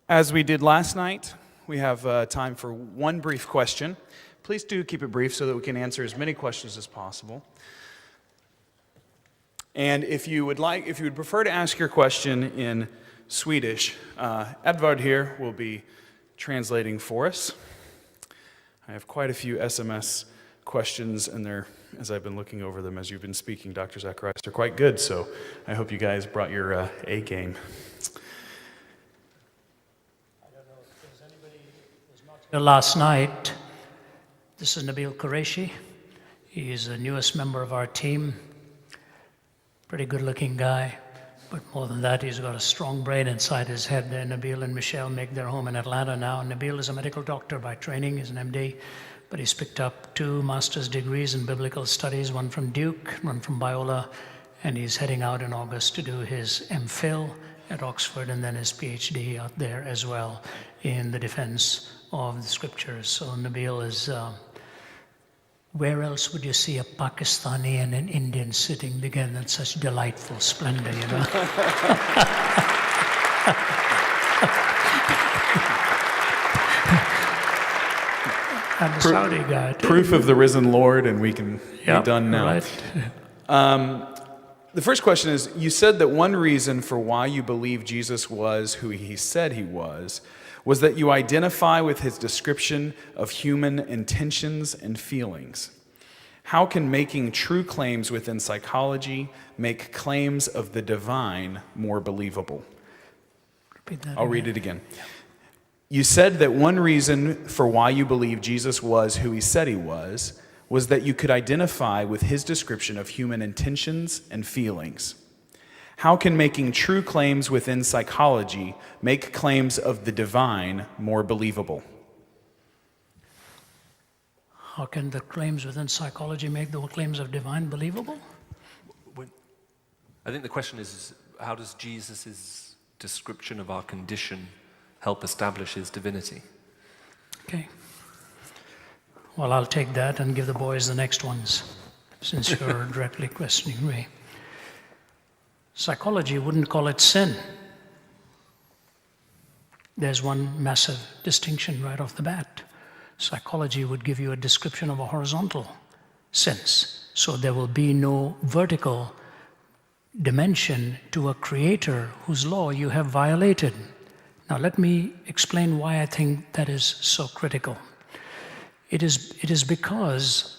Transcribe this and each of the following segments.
As we did last night, we have time for one brief question. Please do keep it brief so that we can answer as many questions as possible. And if you would prefer to ask your question in Swedish, Edvard here will be translating for us. I have quite a few SMS questions, and they're, as I've been looking over them as you've been speaking, Dr. Zacharias, they're quite good, so I hope you guys brought your A game. Last night, this is Nabil Qureshi. He's the newest member of our team. Pretty good-looking guy, but more than that, he's got a strong brain inside his head. Nabil and Michelle make their home in Atlanta now. Nabil is a medical doctor by training, he's an MD, but he's picked up 2 master's degrees in biblical studies, one from Duke, one from Biola, and he's heading out in August to do his MPhil at Oxford and then his PhD out there as well in the defense of the scriptures. So Nabil is, where else would you see a Pakistani and an Indian sitting together in such delightful splendor, you know? And the Saudi guy, too. Proof of the risen Lord, and we can be done now. Right. The first question is, you said that one reason for why you believe Jesus was who he said he was that you identify with his description of human intentions and feelings. How can making true claims within psychology make claims of the divine more believable? Repeat that I'll read it again. You said that one reason for why you believe Jesus was who he said he was that you could identify with his description of human intentions and feelings. How can making true claims within psychology make claims of the divine more believable? How can the claims within psychology make the claims of divine believable? I think the question is, how does Jesus' description of our condition help establish his divinity? Okay. Well, I'll take that and give the boys the next ones, since you're directly questioning me. Psychology wouldn't call it sin. There's one massive distinction right off the bat. Psychology would give you a description of a horizontal sense, so there will be no vertical dimension to a creator whose law you have violated. Now let me explain why I think that is so critical. It is because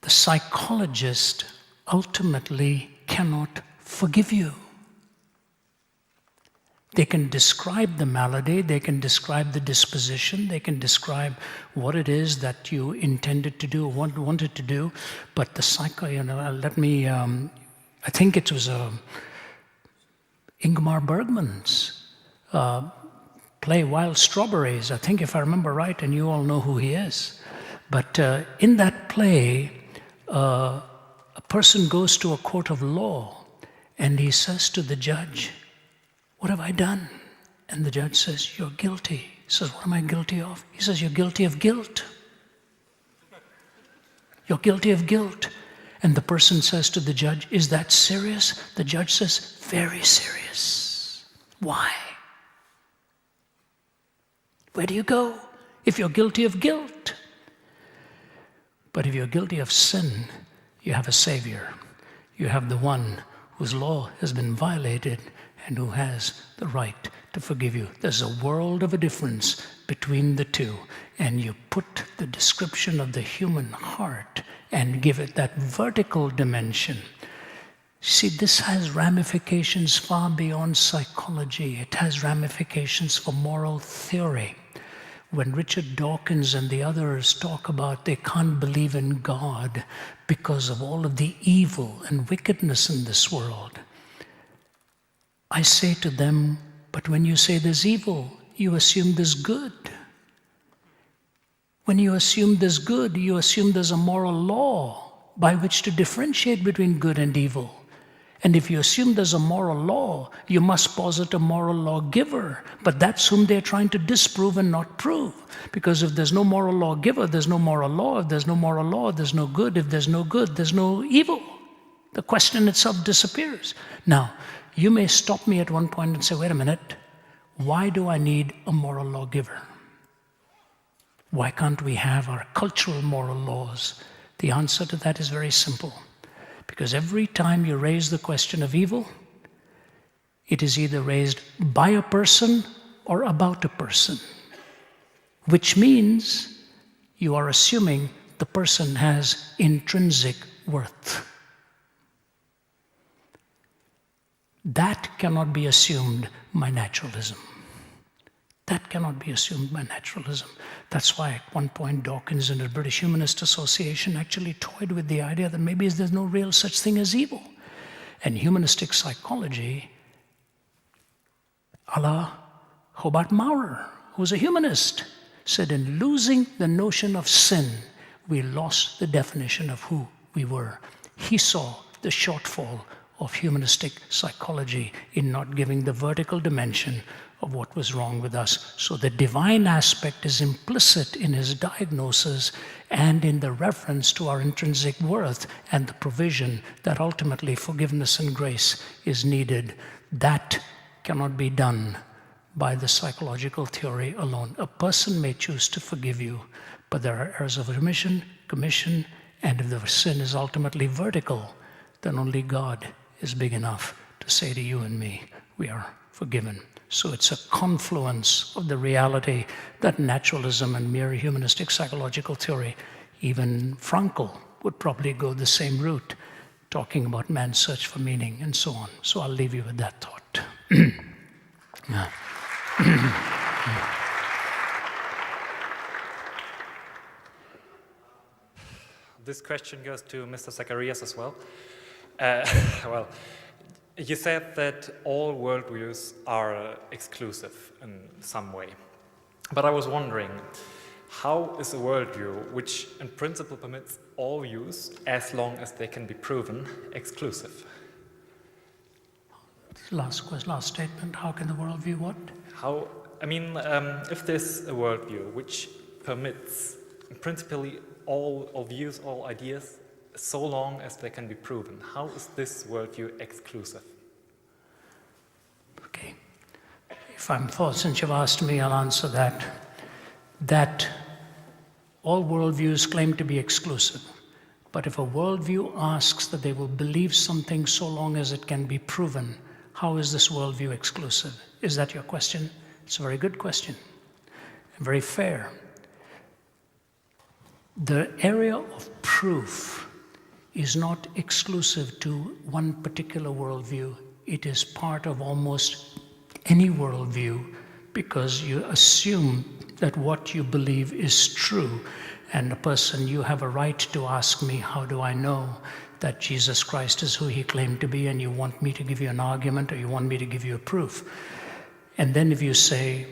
the psychologist ultimately cannot forgive you. They can describe the malady, they can describe the disposition, they can describe what it is that you intended to do, wanted to do, but the I think it was Ingmar Bergman's play Wild Strawberries, I think if I remember right, and you all know who he is. But in that play, a person goes to a court of law and he says to the judge, "What have I done?" And the judge says, "You're guilty." He says, "What am I guilty of?" He says, "You're guilty of guilt. You're guilty of guilt." And the person says to the judge, "Is that serious?" The judge says, "Very serious." Why? Where do you go if you're guilty of guilt? But if you're guilty of sin, you have a Savior. You have the one whose law has been violated and who has the right to forgive you. There's a world of a difference between the two, and you put the description of the human heart and give it that vertical dimension. See, this has ramifications far beyond psychology. It has ramifications for moral theory. When Richard Dawkins and the others talk about they can't believe in God because of all of the evil and wickedness in this world, I say to them, but when you say there's evil, you assume there's good. When you assume there's good, you assume there's a moral law by which to differentiate between good and evil. And if you assume there's a moral law, you must posit a moral lawgiver. But that's whom they're trying to disprove and not prove. Because if there's no moral lawgiver, there's no moral law. If there's no moral law, there's no good. If there's no good, there's no evil. The question itself disappears. Now, you may stop me at one point and say, wait a minute, Why do I need a moral lawgiver? Why can't we have our cultural moral laws? The answer to that is very simple. Because every time you raise the question of evil, it is either raised by a person or about a person, which means you are assuming the person has intrinsic worth. That cannot be assumed by naturalism. That cannot be assumed by naturalism. That's why at one point Dawkins and the British Humanist Association actually toyed with the idea that maybe there's no real such thing as evil. And humanistic psychology, a la Hobart Maurer, who was a humanist, said in losing the notion of sin, we lost the definition of who we were. He saw the shortfall of humanistic psychology in not giving the vertical dimension of what was wrong with us. So the divine aspect is implicit in his diagnosis and in the reference to our intrinsic worth and the provision that ultimately forgiveness and grace is needed. That cannot be done by the psychological theory alone. A person may choose to forgive you, but there are errors of remission, commission, and if the sin is ultimately vertical, then only God is big enough to say to you and me, we are forgiven. So it's a confluence of the reality that naturalism and mere humanistic psychological theory, even Frankl would probably go the same route, talking about man's search for meaning and so on. So I'll leave you with that thought. This question goes to Mr. Zacharias as well. Well, you said that all worldviews are exclusive in some way. But I was wondering, how is a worldview which in principle permits all views, as long as they can be proven, exclusive? Last statement, how can the worldview what? If there's a worldview which permits principally all views, all ideas, so long as they can be proven, how is this worldview exclusive? Okay. If I'm forced, since you've asked me, I'll answer that. That all worldviews claim to be exclusive. But if a worldview asks that they will believe something so long as it can be proven, how is this worldview exclusive? Is that your question? It's a very good question, and very fair. The area of proof is not exclusive to one particular worldview. It is part of almost any worldview because you assume that what you believe is true. And a person, you have a right to ask me, how do I know that Jesus Christ is who he claimed to be, and you want me to give you an argument or you want me to give you a proof. And then if you say,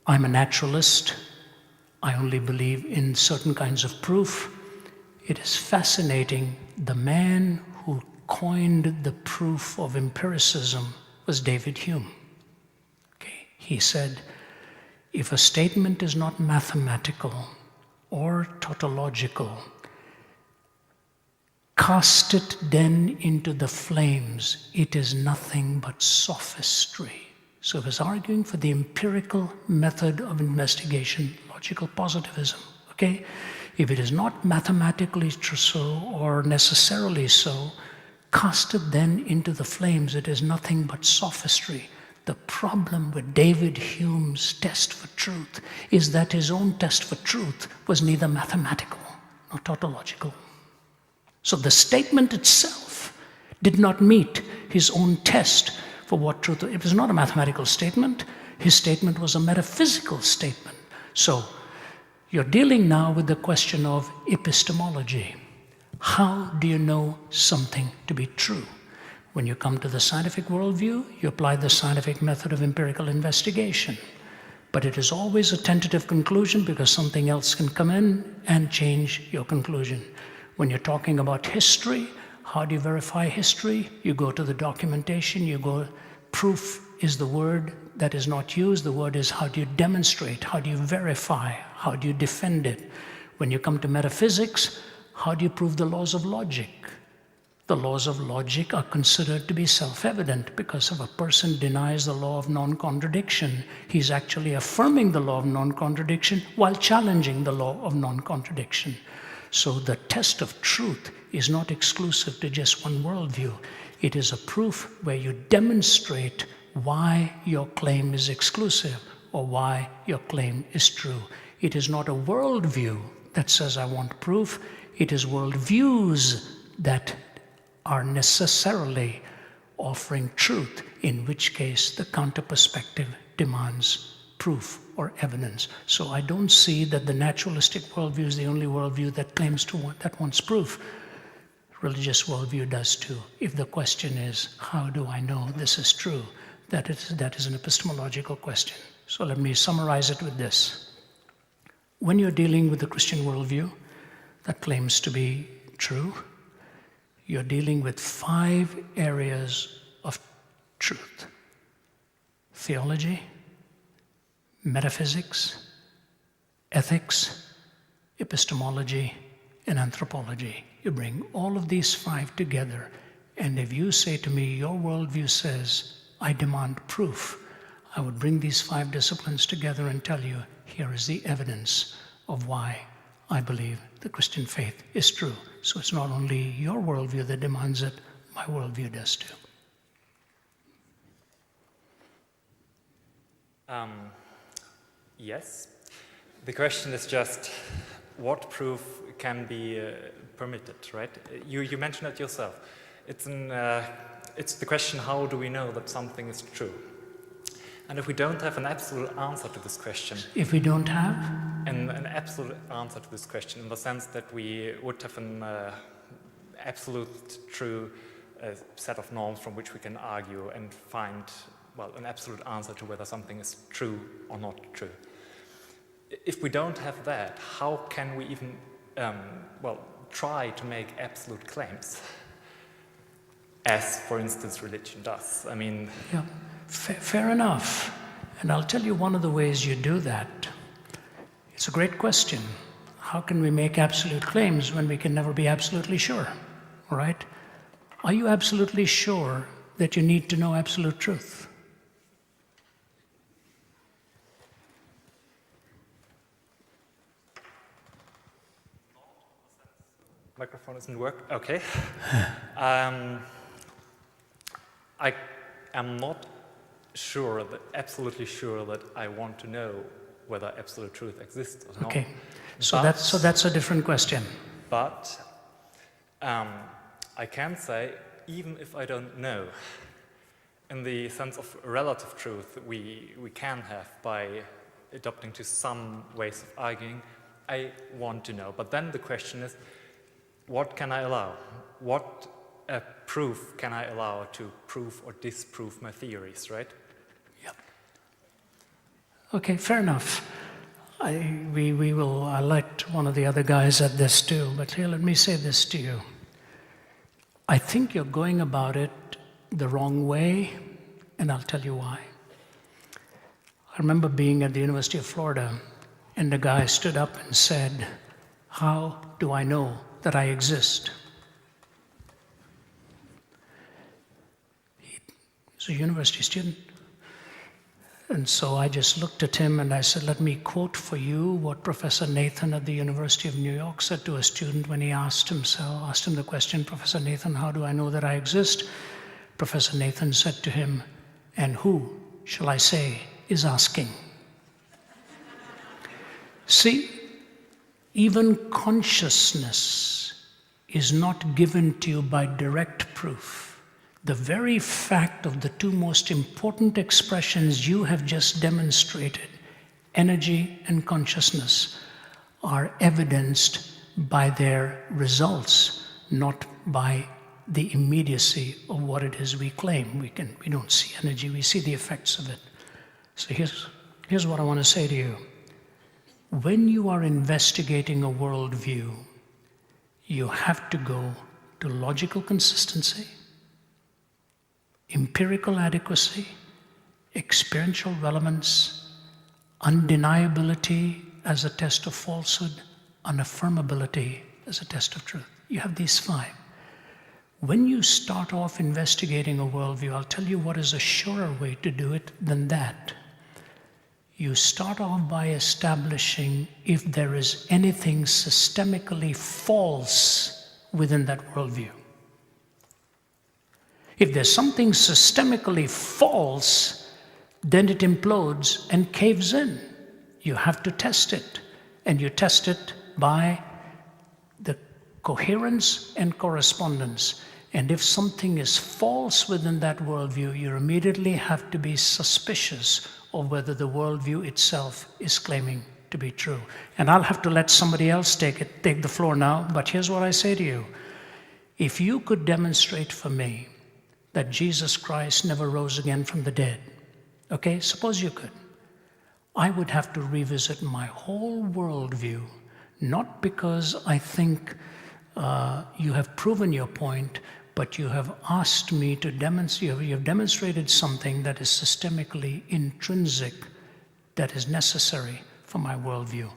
I'm a naturalist, I only believe in certain kinds of proof, it is fascinating. The man who coined the proof of empiricism was David Hume. Okay. He said, if a statement is not mathematical or tautological, cast it then into the flames. It is nothing but sophistry. So he was arguing for the empirical method of investigation, logical positivism. Okay? If it is not mathematically so or necessarily so, cast it then into the flames. It is nothing but sophistry. The problem with David Hume's test for truth is that his own test for truth was neither mathematical nor tautological. So the statement itself did not meet his own test for what truth. It was not a mathematical statement. His statement was a metaphysical statement. So you're dealing now with the question of epistemology. How do you know something to be true? When you come to the scientific worldview, you apply the scientific method of empirical investigation. But it is always a tentative conclusion because something else can come in and change your conclusion. When you're talking about history, how do you verify history? You go to the documentation, proof is the word that is not used. The word is how do you demonstrate, how do you verify, how do you defend it? When you come to metaphysics, how do you prove the laws of logic? The laws of logic are considered to be self-evident because if a person denies the law of non-contradiction, he's actually affirming the law of non-contradiction while challenging the law of non-contradiction. So the test of truth is not exclusive to just one worldview. It is a proof where you demonstrate why your claim is exclusive or why your claim is true. It is not a worldview that says, I want proof. It is worldviews that are necessarily offering truth, in which case the counter-perspective demands proof or evidence. So I don't see that the naturalistic worldview is the only worldview that claims that wants proof. Religious worldview does too. If the question is, how do I know this is true? That is an epistemological question. So let me summarize it with this. When you're dealing with the Christian worldview that claims to be true, you're dealing with 5 areas of truth: theology, metaphysics, ethics, epistemology, and anthropology. You bring all of these 5 together, and if you say to me, your worldview says, I demand proof, I would bring these 5 disciplines together and tell you, here is the evidence of why I believe the Christian faith is true. So it's not only your worldview that demands it, my worldview does too. Yes. The question is just what proof can be permitted, right? You mentioned it yourself. It's the question, how do we know that something is true? And if we don't have an absolute answer to this question... If we don't have? An absolute answer to this question, in the sense that we would have an absolute true set of norms from which we can argue and find, well, an absolute answer to whether something is true or not true. If we don't have that, how can we even, try to make absolute claims? As, for instance, religion does. I mean... Yeah. Fair enough. And I'll tell you one of the ways you do that. It's a great question. How can we make absolute claims when we can never be absolutely sure? All right? Are you absolutely sure that you need to know absolute truth? Microphone doesn't work? Okay. I am not absolutely sure that I want to know whether absolute truth exists or not. Okay, so that's a different question. But I can say, even if I don't know, in the sense of relative truth we can have by adopting to some ways of arguing, I want to know. But then the question is, what can I allow? What proof can I allow to prove or disprove my theories, right? Yeah. Okay, fair enough. I let one of the other guys at this too, but here, let me say this to you. I think you're going about it the wrong way, and I'll tell you why. I remember being at the University of Florida, and the guy stood up and said, "How do I know that I exist?" He's a university student. And so I just looked at him and I said, let me quote for you what Professor Nathan at the University of New York said to a student when he asked him the question, "Professor Nathan, how do I know that I exist?" Professor Nathan said to him, "And who, shall I say, is asking?" See, even consciousness is not given to you by direct proof. The very fact of the 2 most important expressions you have just demonstrated, energy and consciousness, are evidenced by their results, not by the immediacy of what it is we claim. We don't see energy, we see the effects of it. So here's what I want to say to you. When you are investigating a worldview, you have to go to logical consistency, empirical adequacy, experiential relevance, undeniability as a test of falsehood, unaffirmability as a test of truth. You have these 5. When you start off investigating a worldview, I'll tell you what is a surer way to do it than that. You start off by establishing if there is anything systemically false within that worldview. If there's something systemically false, then it implodes and caves in. You have to test it, and you test it by the coherence and correspondence. And if something is false within that worldview, you immediately have to be suspicious of whether the worldview itself is claiming to be true. And I'll have to let somebody else take the floor now, but here's what I say to you. If you could demonstrate for me that Jesus Christ never rose again from the dead, okay, suppose you could, I would have to revisit my whole worldview, not because I think you have proven your point, but you have asked me to demonstrate, you have demonstrated something that is systemically intrinsic, that is necessary for my worldview.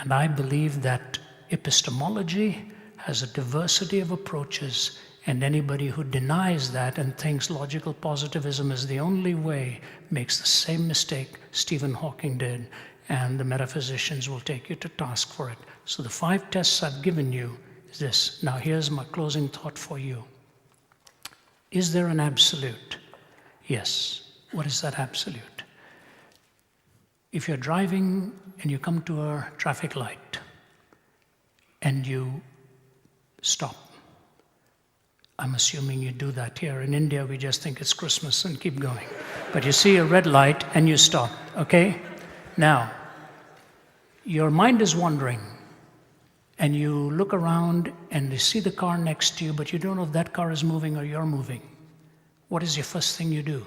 And I believe that epistemology has a diversity of approaches, and anybody who denies that and thinks logical positivism is the only way makes the same mistake Stephen Hawking did, and the metaphysicians will take you to task for it. So the 5 tests I've given you is this. Now here's my closing thought for you. Is there an absolute? Yes. What is that absolute? If you're driving and you come to a traffic light and you stop, I'm assuming you do that here. In India, we just think it's Christmas and keep going. But you see a red light and you stop, okay? Now, your mind is wandering, and you look around and you see the car next to you, but you don't know if that car is moving or you're moving. What is your first thing you do?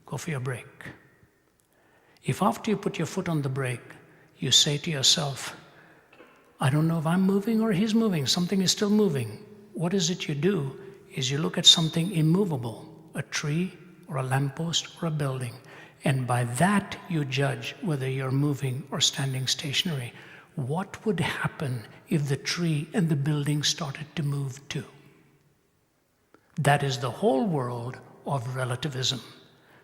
Go for your brake. If after you put your foot on the brake, you say to yourself, I don't know if I'm moving or he's moving, something is still moving. What is it you do is you look at something immovable, a tree or a lamppost or a building, and by that you judge whether you're moving or standing stationary. What would happen if the tree and the building started to move too? That is the whole world of relativism.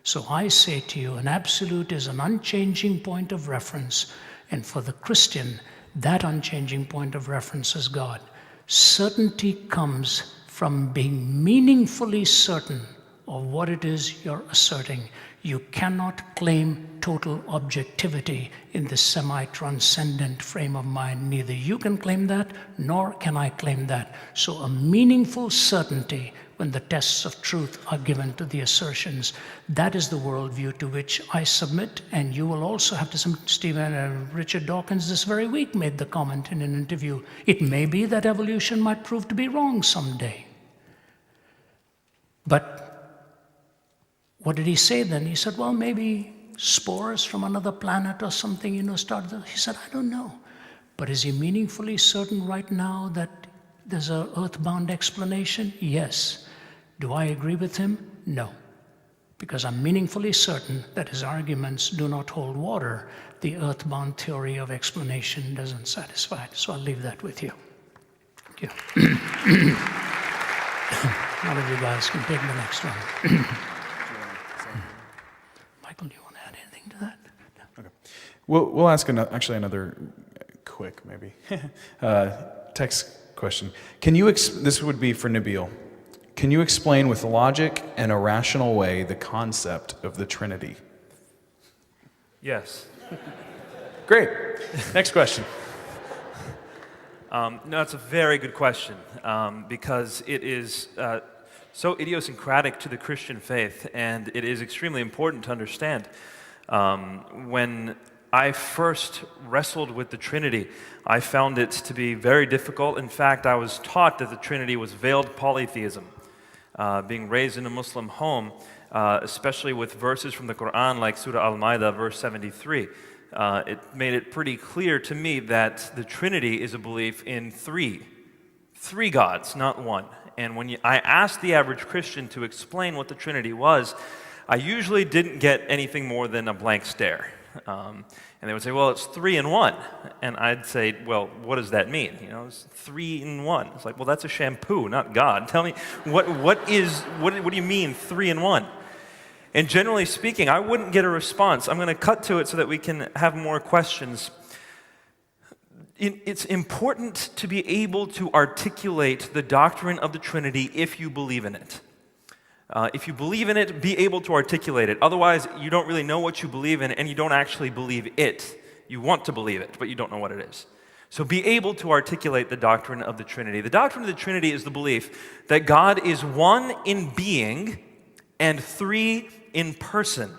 So I say to you, an absolute is an unchanging point of reference, and for the Christian, that unchanging point of reference is God. Certainty comes from being meaningfully certain of what it is you're asserting. You cannot claim total objectivity in the semi-transcendent frame of mind. Neither you can claim that, nor can I claim that. So a meaningful certainty when the tests of truth are given to the assertions, that is the worldview to which I submit, and you will also have to submit. Stephen, Richard Dawkins this very week made the comment in an interview, it may be that evolution might prove to be wrong someday. But what did he say then? He said, well, maybe spores from another planet or something, started. He said, I don't know. But is he meaningfully certain right now that there's an earthbound explanation? Yes. Do I agree with him? No. Because I'm meaningfully certain that his arguments do not hold water. The earthbound theory of explanation doesn't satisfy it. So I'll leave that with you. Thank you. One of you guys can take the next one. Michael, do you want to add anything to that? No. Okay. We'll ask another quick, maybe, text question. Can you, this would be for Nabil. Can you explain with logic and a rational way the concept of the Trinity? Yes. Great. Next question. No, it's a very good question because it is so idiosyncratic to the Christian faith, and it is extremely important to understand. When I first wrestled with the Trinity, I found it to be very difficult. In fact, I was taught that the Trinity was veiled polytheism. Being raised in a Muslim home, especially with verses from the Quran like Surah Al-Ma'idah, verse 73, it made it pretty clear to me that the Trinity is a belief in three gods, not one. And when I asked the average Christian to explain what the Trinity was, I usually didn't get anything more than a blank stare. And they would say, well, it's 3 in 1. And I'd say, well, what does that mean? You know, it's 3 in 1. It's like, well, that's a shampoo, not God. Tell me, what do you mean 3 in 1? And generally speaking, I wouldn't get a response. I'm going to cut to it so that we can have more questions. It's important to be able to articulate the doctrine of the Trinity if you believe in it. If you believe in it, be able to articulate it. Otherwise, you don't really know what you believe in, and you don't actually believe it. You want to believe it, but you don't know what it is. So be able to articulate the doctrine of the Trinity. The doctrine of the Trinity is the belief that God is one in being and 3 in person.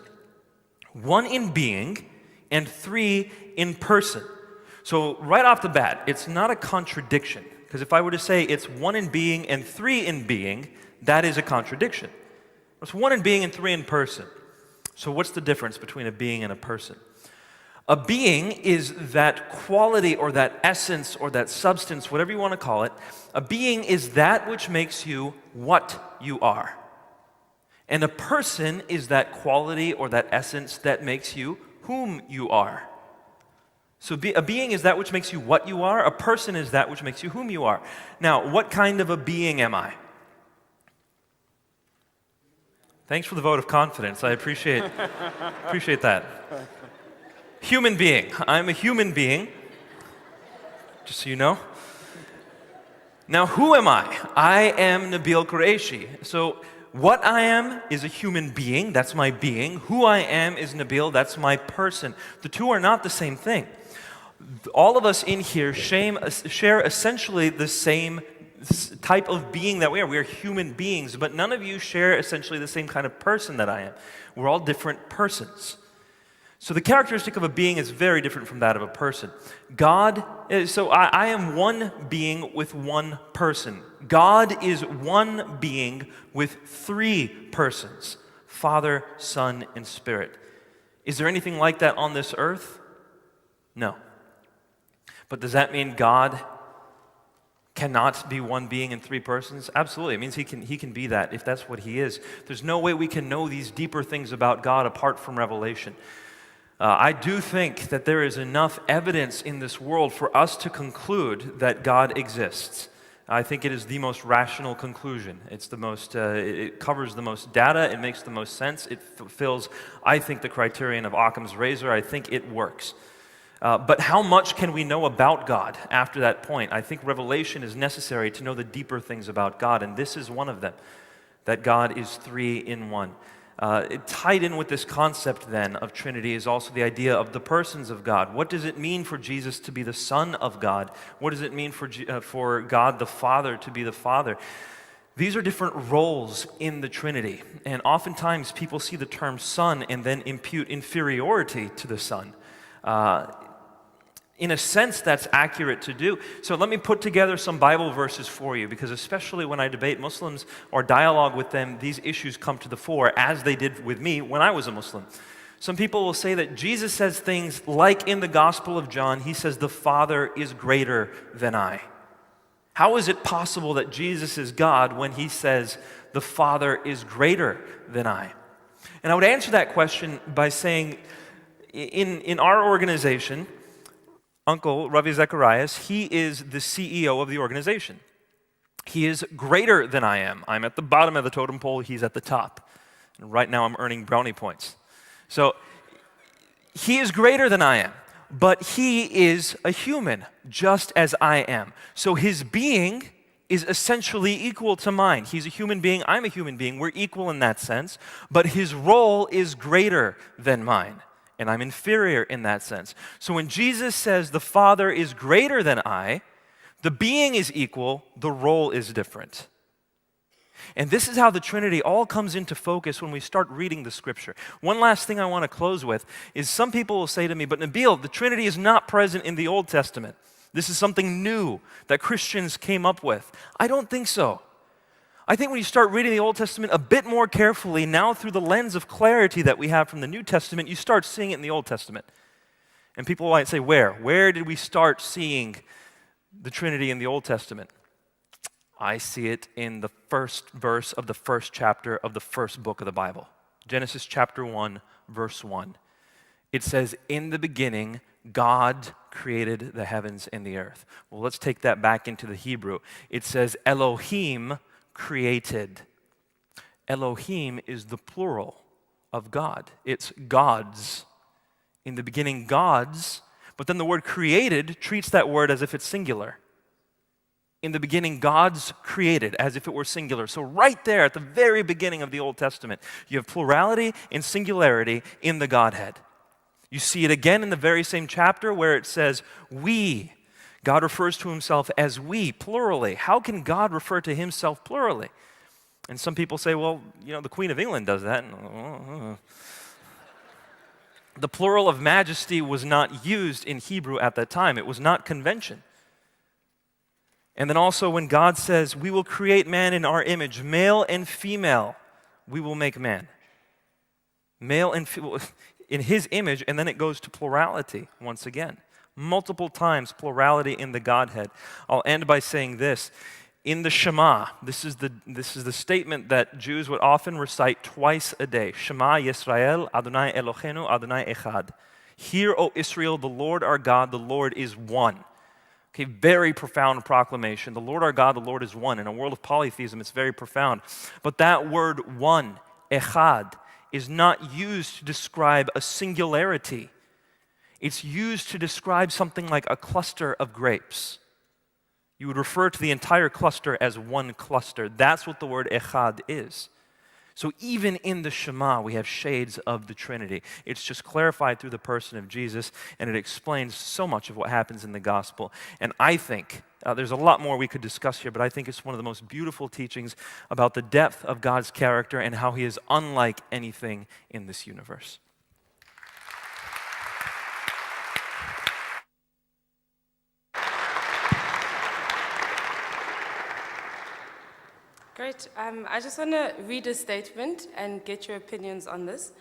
1 in being and 3 in person. So right off the bat, it's not a contradiction. Because if I were to say it's 1 in being and 3 in being, that is a contradiction. It's 1 in being and 3 in person. So what's the difference between a being and a person? A being is that quality or that essence or that substance, whatever you want to call it. A being is that which makes you what you are. And a person is that quality or that essence that makes you whom you are. So a being is that which makes you what you are. A person is that which makes you whom you are. Now, what kind of a being am I? Thanks for the vote of confidence. I appreciate that. Human being. I'm a human being, just so you know. Now, who am I? I am Nabil Qureshi. So what I am is a human being. That's my being. Who I am is Nabil. That's my person. The two are not the same thing. All of us in here share essentially the same type of being that we are. We are human beings, but none of you share essentially the same kind of person that I am. We're all different persons. So the characteristic of a being is very different from that of a person. I am one being with one person. God is one being with 3 persons, Father, Son, and Spirit. Is there anything like that on this earth? No. But does that mean God cannot be one being in 3 persons? Absolutely. It means he can be that if that's what he is. There's no way we can know these deeper things about God apart from revelation. I do think that there is enough evidence in this world for us to conclude that God exists. I think it is the most rational conclusion. It's the most, it covers the most data, it makes the most sense, it fulfills, I think, the criterion of Occam's razor. I think it works. But how much can we know about God after that point? I think revelation is necessary to know the deeper things about God, and this is one of them, that God is 3 in 1. Tied in with this concept then of Trinity is also the idea of the persons of God. What does it mean for Jesus to be the Son of God? What does it mean for God the Father to be the Father? These are different roles in the Trinity, and oftentimes people see the term Son and then impute inferiority to the Son. In a sense, that's accurate to do. So let me put together some Bible verses for you, because especially when I debate Muslims or dialogue with them, these issues come to the fore, as they did with me when I was a Muslim. Some people will say that Jesus says things like in the Gospel of John, he says, "The Father is greater than I." How is it possible that Jesus is God when he says, "The Father is greater than I"? And I would answer that question by saying, in our organization, Uncle Ravi Zacharias, he is the CEO of the organization. He is greater than I am. I'm at the bottom of the totem pole, he's at the top. And right now I'm earning brownie points. So he is greater than I am, but he is a human, just as I am. So his being is essentially equal to mine. He's a human being, I'm a human being, we're equal in that sense, but his role is greater than mine. And I'm inferior in that sense. So when Jesus says the Father is greater than I, the being is equal, the role is different. And this is how the Trinity all comes into focus when we start reading the Scripture. One last thing I want to close with is some people will say to me, "But Nabil, the Trinity is not present in the Old Testament. This is something new that Christians came up with." I don't think so. I think when you start reading the Old Testament a bit more carefully, now through the lens of clarity that we have from the New Testament, you start seeing it in the Old Testament. And people might say, where? Where did we start seeing the Trinity in the Old Testament? I see it in the first verse of the first chapter of the first book of the Bible. Genesis chapter 1, verse 1. It says, in the beginning, God created the heavens and the earth. Well, let's take that back into the Hebrew. It says, Elohim created. Elohim is the plural of God. It's gods. In the beginning, gods, but then the word created treats that word as if it's singular. In the beginning, gods created, as if it were singular. So right there at the very beginning of the Old Testament, you have plurality and singularity in the Godhead. You see it again in the very same chapter where it says, we. God refers to himself as we, plurally. How can God refer to himself plurally? And some people say, well, the Queen of England does that. The plural of majesty was not used in Hebrew at that time. It was not convention. And then also when God says, we will create man in our image, male and female, we will make man. Male and female, in his image, and then it goes to plurality once again. Multiple times plurality in the Godhead. I'll end by saying this. In the Shema, this is the statement that Jews would often recite twice a day. Shema Yisrael, Adonai Eloheinu, Adonai Echad. Hear, O Israel, the Lord our God, the Lord is one. Okay, very profound proclamation. The Lord our God, the Lord is one. In a world of polytheism, it's very profound. But that word one, echad, is not used to describe a singularity. It's used to describe something like a cluster of grapes. You would refer to the entire cluster as one cluster. That's what the word echad is. So even in the Shema, we have shades of the Trinity. It's just clarified through the person of Jesus, and it explains so much of what happens in the gospel. And I think, there's a lot more we could discuss here, but I think it's one of the most beautiful teachings about the depth of God's character and how he is unlike anything in this universe. Great. I just want to read a statement and get your opinions on this.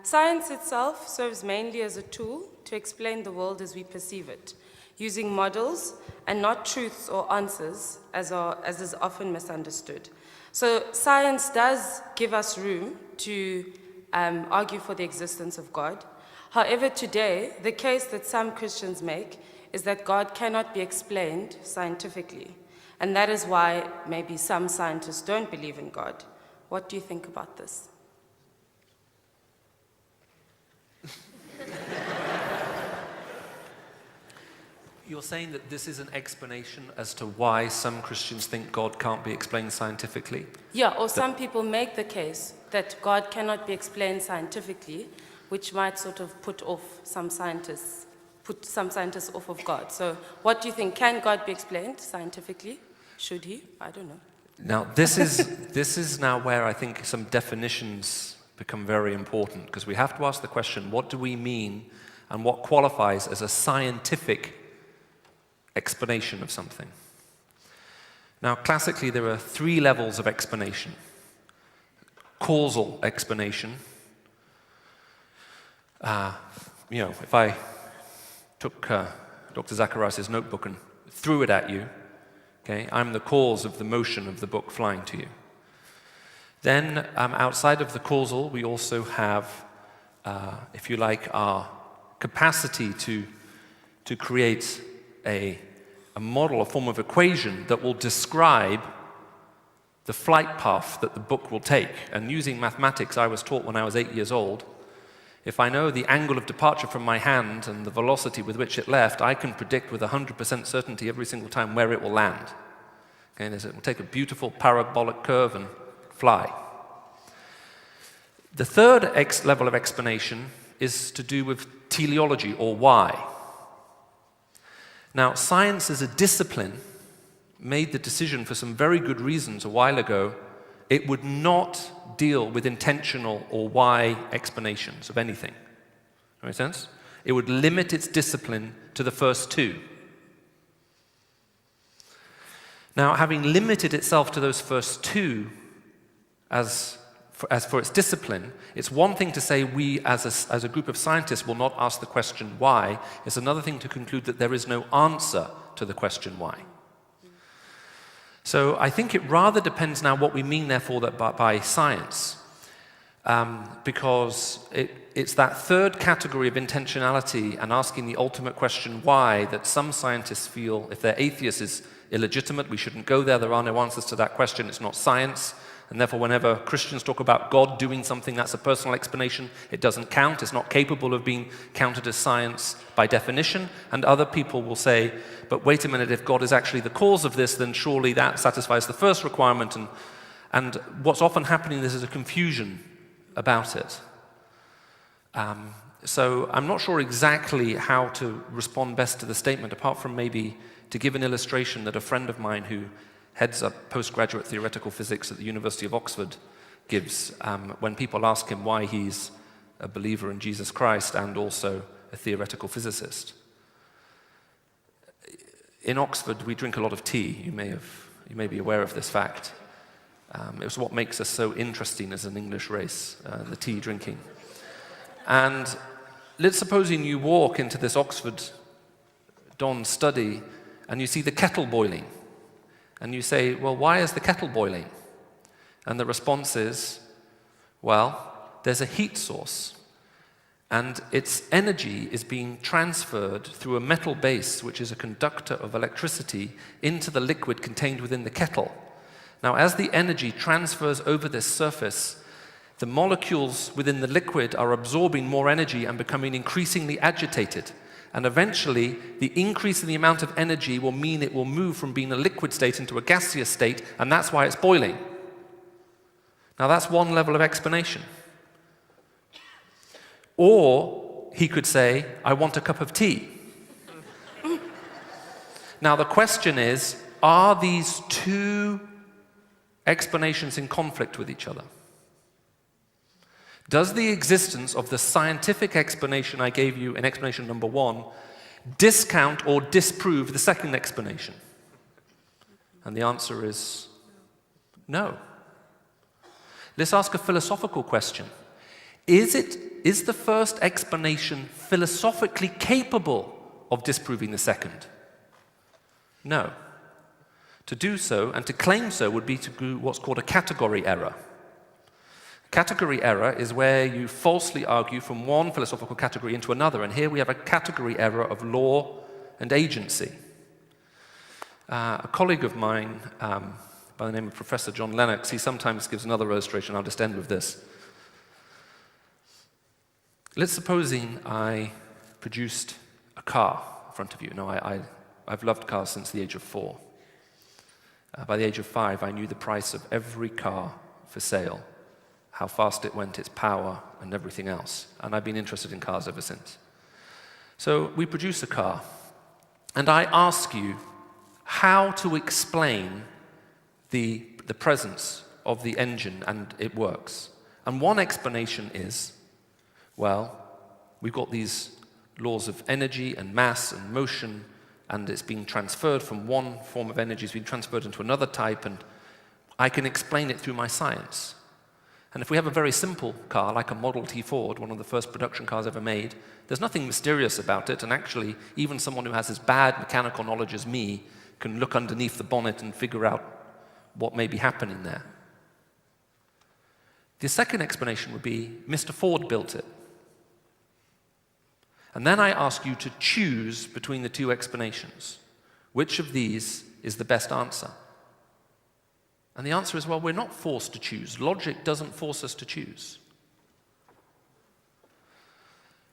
Science itself serves mainly as a tool to explain the world as we perceive it, using models and not truths or answers as is often misunderstood. So science does give us room to argue for the existence of God. However, today, the case that some Christians make is that God cannot be explained scientifically. And that is why maybe some scientists don't believe in God. What do you think about this? You're saying that this is an explanation as to why some Christians think God can't be explained scientifically? Yeah, or some people make the case that God cannot be explained scientifically, which might sort of put some scientists off of God. So what do you think? Can God be explained scientifically? Should he? I don't know. Now, this is now where I think some definitions become very important, because we have to ask the question, what do we mean and what qualifies as a scientific explanation of something? Now, classically, there are three levels of explanation. Causal explanation. If I took Dr. Zacharias' notebook and threw it at you, okay, I'm the cause of the motion of the book flying to you. Then, outside of the causal, we also have, if you like, our capacity to create a model, a form of equation that will describe the flight path that the book will take. And using mathematics I was taught when I was 8 years old, if I know the angle of departure from my hand and the velocity with which it left, I can predict with 100% certainty every single time where it will land. Okay, it will take a beautiful parabolic curve and fly. The third level of explanation is to do with teleology, or why. Now, science as a discipline made the decision for some very good reasons a while ago. It would not deal with intentional or why explanations of anything. Make sense? It would limit its discipline to the first two. Now, having limited itself to those first two as for its discipline, it's one thing to say we as a group of scientists will not ask the question why. It's another thing to conclude that there is no answer to the question why. So I think it rather depends now what we mean, therefore, by science. because it's that third category of intentionality and asking the ultimate question, why, that some scientists feel if they're atheists is illegitimate, we shouldn't go there, there are no answers to that question, it's not science, and therefore whenever Christians talk about God doing something, that's a personal explanation, it doesn't count, it's not capable of being counted as science by definition, and other people will say, but wait a minute, if God is actually the cause of this, then surely that satisfies the first requirement, and what's often happening is there's a confusion about it. So I'm not sure exactly how to respond best to the statement, apart from maybe to give an illustration that a friend of mine who heads up postgraduate theoretical physics at the University of Oxford gives when people ask him why he's a believer in Jesus Christ and also a theoretical physicist. In Oxford, we drink a lot of tea. You may be aware of this fact. It was what makes us so interesting as an English race, the tea drinking. And let's supposing you walk into this Oxford Don study and you see the kettle boiling. And you say, well, why is the kettle boiling? And the response is, well, there's a heat source. And its energy is being transferred through a metal base, which is a conductor of electricity, into the liquid contained within the kettle. Now, as the energy transfers over this surface, the molecules within the liquid are absorbing more energy and becoming increasingly agitated. And eventually, the increase in the amount of energy will mean it will move from being a liquid state into a gaseous state, and that's why it's boiling. Now, that's one level of explanation. Or he could say, I want a cup of tea. Now, the question is, are these two explanations in conflict with each other? Does the existence of the scientific explanation I gave you in explanation number 1 discount or disprove the second explanation? And the answer is no. Let's ask a philosophical question. Is the first explanation philosophically capable of disproving the second? No. To do so, and to claim so, would be to do what's called a category error. Category error is where you falsely argue from one philosophical category into another, and here we have a category error of law and agency. A colleague of mine, by the name of Professor John Lennox, he sometimes gives another illustration. I'll just end with this. Let's supposing I produced a car in front of you. Now, I've loved cars since the age of 4. By the age of 5, I knew the price of every car for sale, how fast it went, its power, and everything else. And I've been interested in cars ever since. So we produce a car, and I ask you how to explain the presence of the engine and it works. And one explanation is, well, we've got these laws of energy and mass and motion, and it's being transferred from one form of energy, it's being transferred into another type, and I can explain it through my science. And if we have a very simple car, like a Model T Ford, one of the first production cars ever made, there's nothing mysterious about it, and actually, even someone who has as bad mechanical knowledge as me can look underneath the bonnet and figure out what may be happening there. The second explanation would be, Mr. Ford built it. And then I ask you to choose between the two explanations. Which of these is the best answer? And the answer is, well, we're not forced to choose. Logic doesn't force us to choose.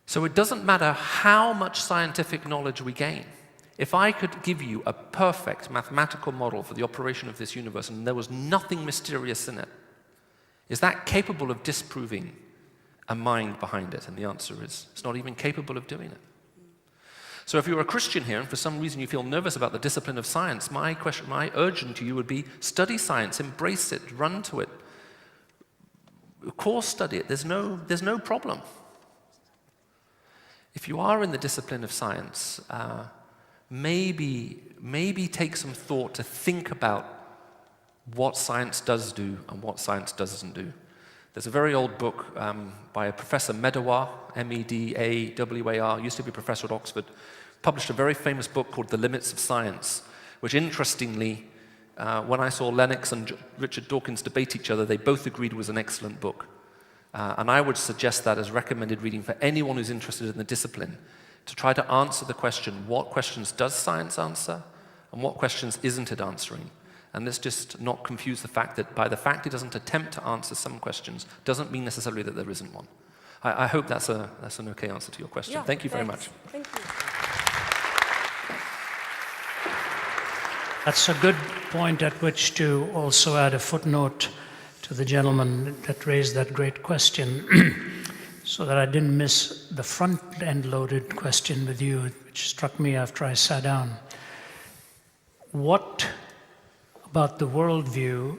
So it doesn't matter how much scientific knowledge we gain. If I could give you a perfect mathematical model for the operation of this universe and there was nothing mysterious in it, is that capable of disproving a mind behind it? And the answer is, it's not even capable of doing it. So if you're a Christian here and for some reason you feel nervous about the discipline of science, my urging to you would be, study science, embrace it, run to it. Of course, study it. There's no problem. If you are in the discipline of science, maybe take some thought to think about what science does do and what science doesn't do. There's a very old book by a Professor Medawar, M-E-D-A-W-A-R, used to be a professor at Oxford, published a very famous book called The Limits of Science, which interestingly, when I saw Lennox and Richard Dawkins debate each other, they both agreed was an excellent book. And I would suggest that as recommended reading for anyone who's interested in the discipline, to try to answer the question, what questions does science answer, and what questions isn't it answering? And let's just not confuse the fact that by the fact it doesn't attempt to answer some questions, doesn't mean necessarily that there isn't one. I hope that's an okay answer to your question. Yeah, Thank you very thanks. much. Thank you. That's a good point at which to also add a footnote to the gentleman that raised that great question, so that I didn't miss the front-end loaded question with you, which struck me after I sat down. What about the worldview,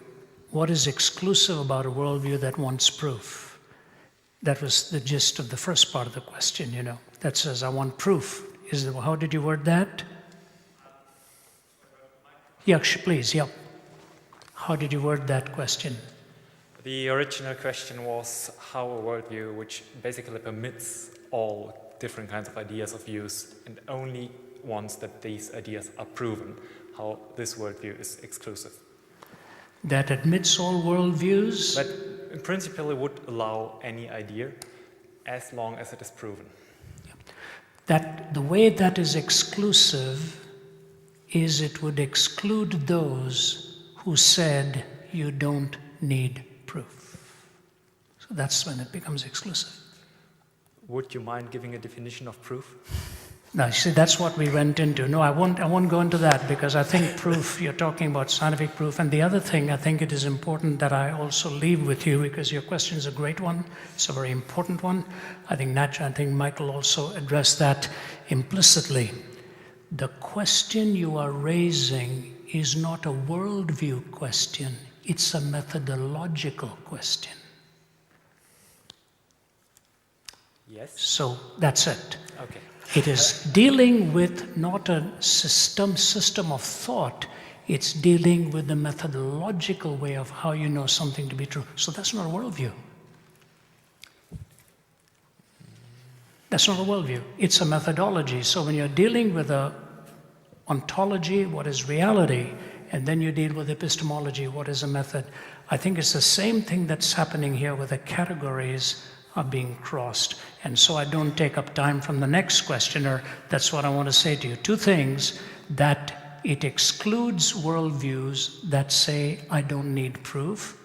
what is exclusive about a worldview that wants proof? That was the gist of the first part of the question, you know, that says, I want proof. How did you word that? Yeah, please, yeah. How did you word that question? The original question was how a worldview which basically permits all different kinds of ideas of views and only wants that these ideas are proven, how this worldview is exclusive. That admits all worldviews? But in principle it would allow any idea as long as it is proven. That the way that is exclusive is it would exclude those who said you don't need proof. So that's when it becomes exclusive. Would you mind giving a definition of proof? Now, you see, that's what we went into. No, I won't go into that, because I think proof, you're talking about scientific proof. And the other thing, I think it is important that I also leave with you, because your question is a great one. It's a very important one. I think Michael also addressed that implicitly. The question you are raising is not a worldview question. It's a methodological question. Yes. So that's it. Okay. It is dealing with not a system of thought, it's dealing with the methodological way of how you know something to be true. So that's not a worldview. That's not a worldview. It's a methodology. So when you're dealing with a ontology, what is reality, and then you deal with epistemology, what is a method, I think it's the same thing that's happening here where the categories are being crossed. And so I don't take up time from the next questioner. That's what I want to say to you. Two things: that it excludes worldviews that say, I don't need proof.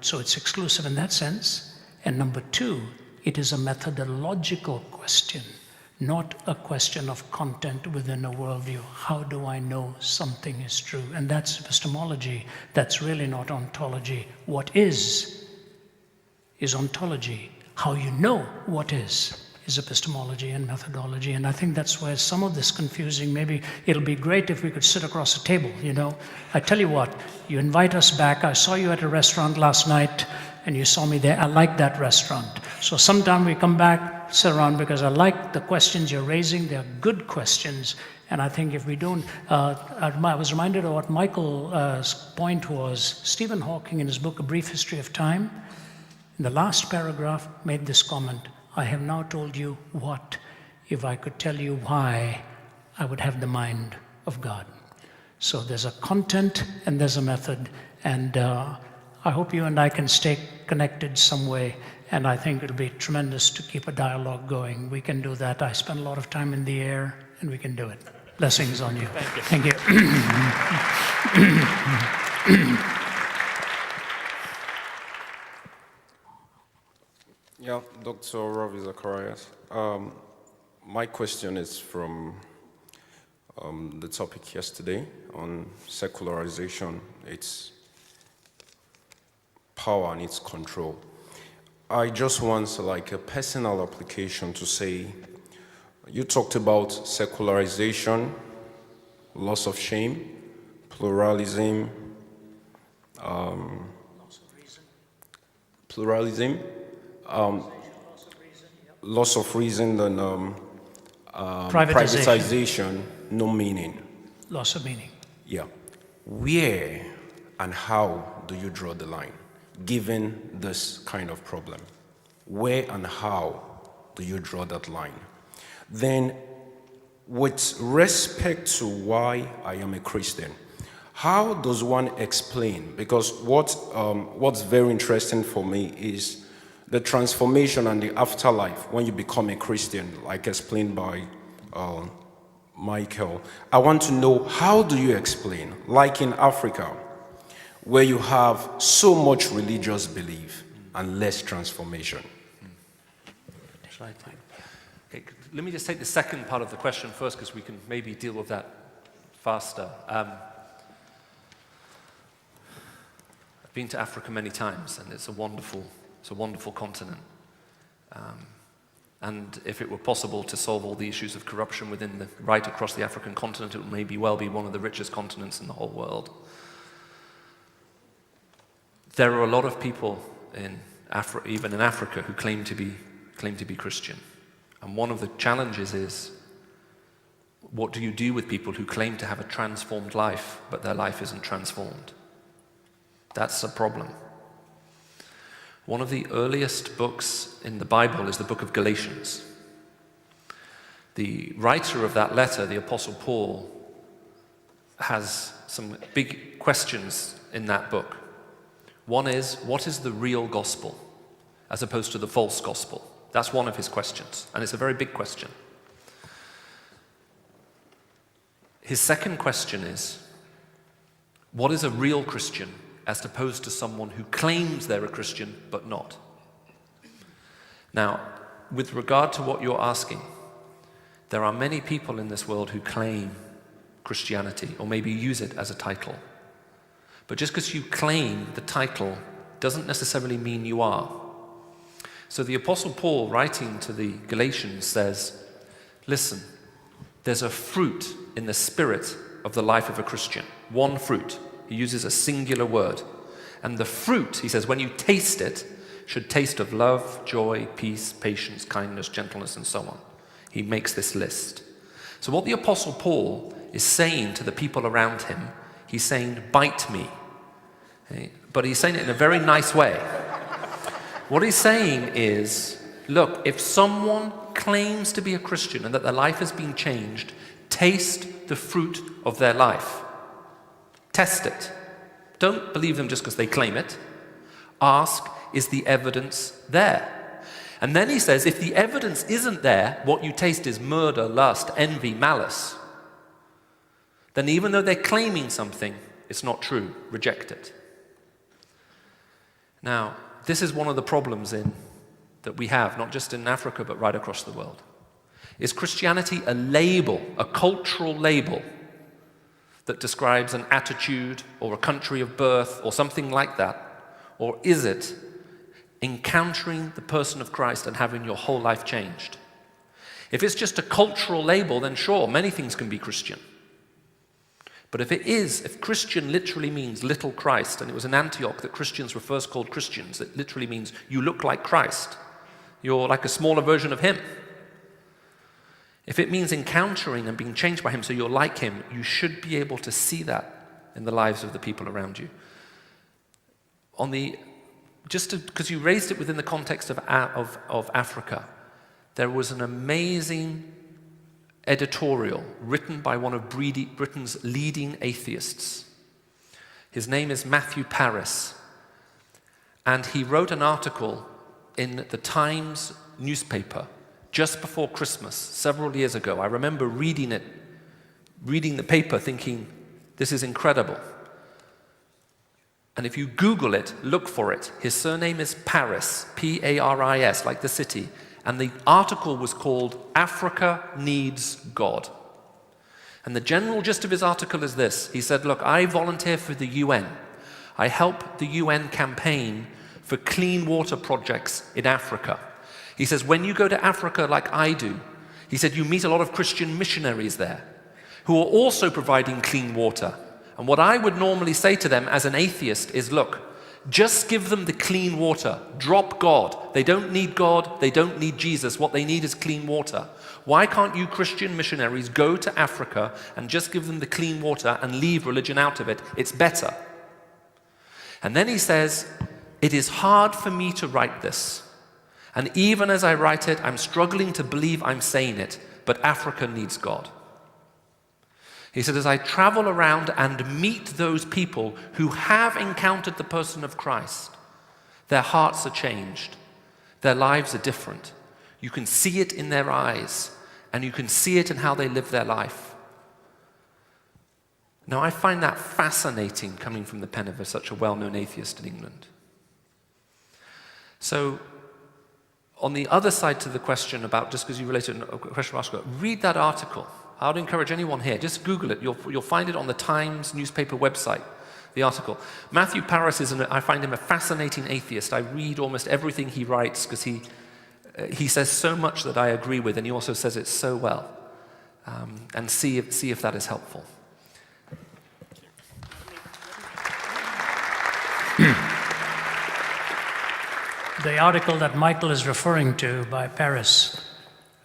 So it's exclusive in that sense. And number two, it is a methodological question, not a question of content within a worldview. How do I know something is true? And that's epistemology. That's really not ontology. What is ontology. How you know what is epistemology and methodology. And I think that's why some of this confusing. Maybe it'll be great if we could sit across a table, you know. I tell you what, you invite us back. I saw you at a restaurant last night, and you saw me there. I like that restaurant. So sometime we come back, sit around, because I like the questions you're raising. They're good questions. And I think if we don't, I was reminded of what Michael's point was. Stephen Hawking, in his book, A Brief History of Time, in the last paragraph, made this comment: I have now told you what, if I could tell you why, I would have the mind of God. So there's a content and there's a method. And I hope you and I can stay connected some way. And I think it'll be tremendous to keep a dialogue going. We can do that. I spend a lot of time in the air, and we can do it. Blessings on you. Thank you. Yeah, Dr. Ravi Zacharias. My question is from the topic yesterday on secularization, its power and its control. I just want like a personal application to say, you talked about secularization, loss of shame, pluralism, loss of reason, and privatization, no meaning. Loss of meaning. Yeah. Where and how do you draw the line, given this kind of problem? Where and how do you draw that line? Then, with respect to why I am a Christian, how does one explain? Because what's very interesting for me is the transformation and the afterlife when you become a Christian, like explained by Michael. I want to know, how do you explain, like in Africa, where you have so much religious belief and less transformation? Shall I take? Okay, let me just take the second part of the question first, because we can maybe deal with that faster. I've been to Africa many times, and it's a wonderful continent. And if it were possible to solve all the issues of corruption right across the African continent, it would maybe well be one of the richest continents in the whole world. There are a lot of people even in Africa, who claim to be Christian. And one of the challenges is, what do you do with people who claim to have a transformed life, but their life isn't transformed? That's a problem. One of the earliest books in the Bible is the book of Galatians. The writer of that letter, the Apostle Paul, has some big questions in that book. One is, what is the real gospel as opposed to the false gospel? That's one of his questions, and it's a very big question. His second question is, what is a real Christian as opposed to someone who claims they're a Christian but not? Now, with regard to what you're asking, there are many people in this world who claim Christianity, or maybe use it as a title. But just because you claim the title doesn't necessarily mean you are. So the Apostle Paul, writing to the Galatians, says, listen, there's a fruit in the spirit of the life of a Christian. One fruit. He uses a singular word. And the fruit, he says, when you taste it, should taste of love, joy, peace, patience, kindness, gentleness, and so on. He makes this list. So what the Apostle Paul is saying to the people around him, he's saying, bite me. Okay? But he's saying it in a very nice way. What he's saying is, look, if someone claims to be a Christian and that their life has been changed, taste the fruit of their life. Test it. Don't believe them just because they claim it. Ask, is the evidence there? And then he says, if the evidence isn't there, what you taste is murder, lust, envy, malice, then even though they're claiming something, it's not true. Reject it. Now, this is one of the problems that we have, not just in Africa, but right across the world. Is Christianity a label, a cultural label, that describes an attitude or a country of birth or something like that? Or is it encountering the person of Christ and having your whole life changed? If it's just a cultural label, then sure, many things can be Christian. But if Christian literally means little Christ, and it was in Antioch that Christians were first called Christians, it literally means you look like Christ. You're like a smaller version of him. If it means encountering and being changed by him so you're like him, you should be able to see that in the lives of the people around you. Because you raised it within the context of Africa, there was an amazing editorial written by one of Britain's leading atheists. His name is Matthew Paris, and he wrote an article in the Times newspaper just before Christmas, several years ago. I remember reading the paper thinking, this is incredible. And if you Google it, look for it. His surname is Paris, P-A-R-I-S, like the city. And the article was called Africa Needs God. And the general gist of his article is this. He said, look, I volunteer for the UN. I help the UN campaign for clean water projects in Africa. He says, when you go to Africa like I do, he said, you meet a lot of Christian missionaries there who are also providing clean water. And what I would normally say to them as an atheist is, look, just give them the clean water. Drop God. They don't need God. They don't need Jesus. What they need is clean water. Why can't you Christian missionaries go to Africa and just give them the clean water and leave religion out of it? It's better. And then he says, it is hard for me to write this. And even as I write it, I'm struggling to believe I'm saying it, but Africa needs God. He said, as I travel around and meet those people who have encountered the person of Christ, their hearts are changed. Their lives are different. You can see it in their eyes, and you can see it in how they live their life. Now, I find that fascinating coming from the pen of such a well-known atheist in England. So, on the other side to the question about, just because you related a question asked, read that article. I would encourage anyone here, just Google it. You'll find it on the Times newspaper website, the article. Matthew Parris I find him a fascinating atheist. I read almost everything he writes because he says so much that I agree with, and he also says it so well. And see if that is helpful. The article that Michael is referring to by Parris,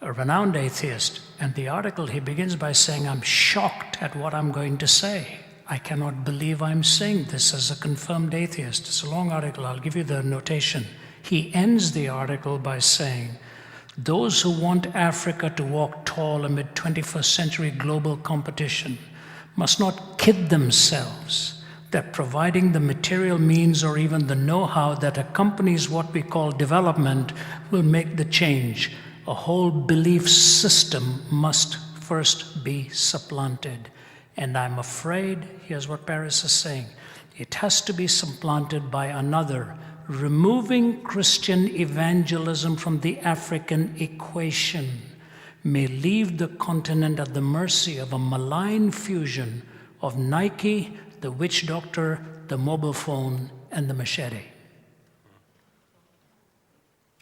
a renowned atheist, and the article he begins by saying, I'm shocked at what I'm going to say. I cannot believe I'm saying this as a confirmed atheist. It's a long article. I'll give you the notation. He ends the article by saying, those who want Africa to walk tall amid 21st century global competition must not kid themselves that providing the material means or even the know-how that accompanies what we call development will make the change. A whole belief system must first be supplanted. And I'm afraid, here's what Parris is saying, it has to be supplanted by another, removing Christian evangelism from the African equation may leave the continent at the mercy of a malign fusion of Nike, the witch doctor, the mobile phone, and the machete.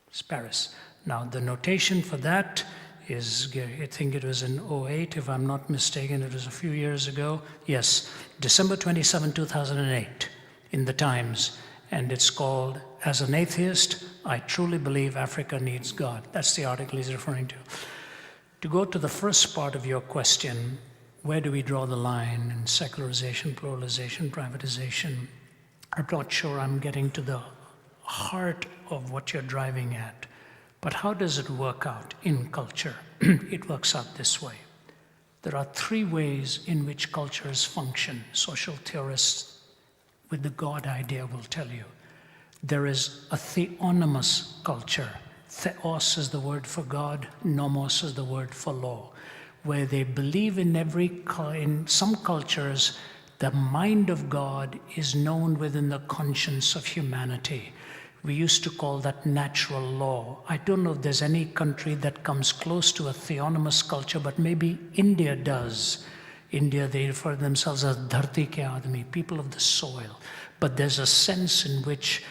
It's Parris. Now, the notation for that is, I think it was in 2008, if I'm not mistaken, it was a few years ago. Yes, December 27, 2008, in the Times. And it's called, As an Atheist, I Truly Believe Africa Needs God. That's the article he's referring to. To go to the first part of your question, where do we draw the line in secularization, pluralization, privatization? I'm not sure I'm getting to the heart of what you're driving at. But how does it work out in culture? It works out this way. There are three ways in which cultures function. Social theorists with the God idea will tell you. There is a theonomous culture. Theos is the word for God, nomos is the word for law, where they believe in some cultures, the mind of God is known within the conscience of humanity. We used to call that natural law. I don't know if there's any country that comes close to a theonomous culture, but maybe India does. India, they refer to themselves as dharti ke aadmi, people of the soil. But there's a sense in which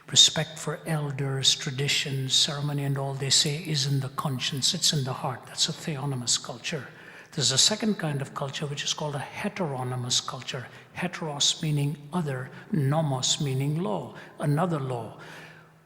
respect for elders, traditions, ceremony, and all they say is in the conscience, it's in the heart. That's a theonomous culture. There's a second kind of culture which is called a heteronomous culture. Heteros meaning other, nomos meaning law, another law.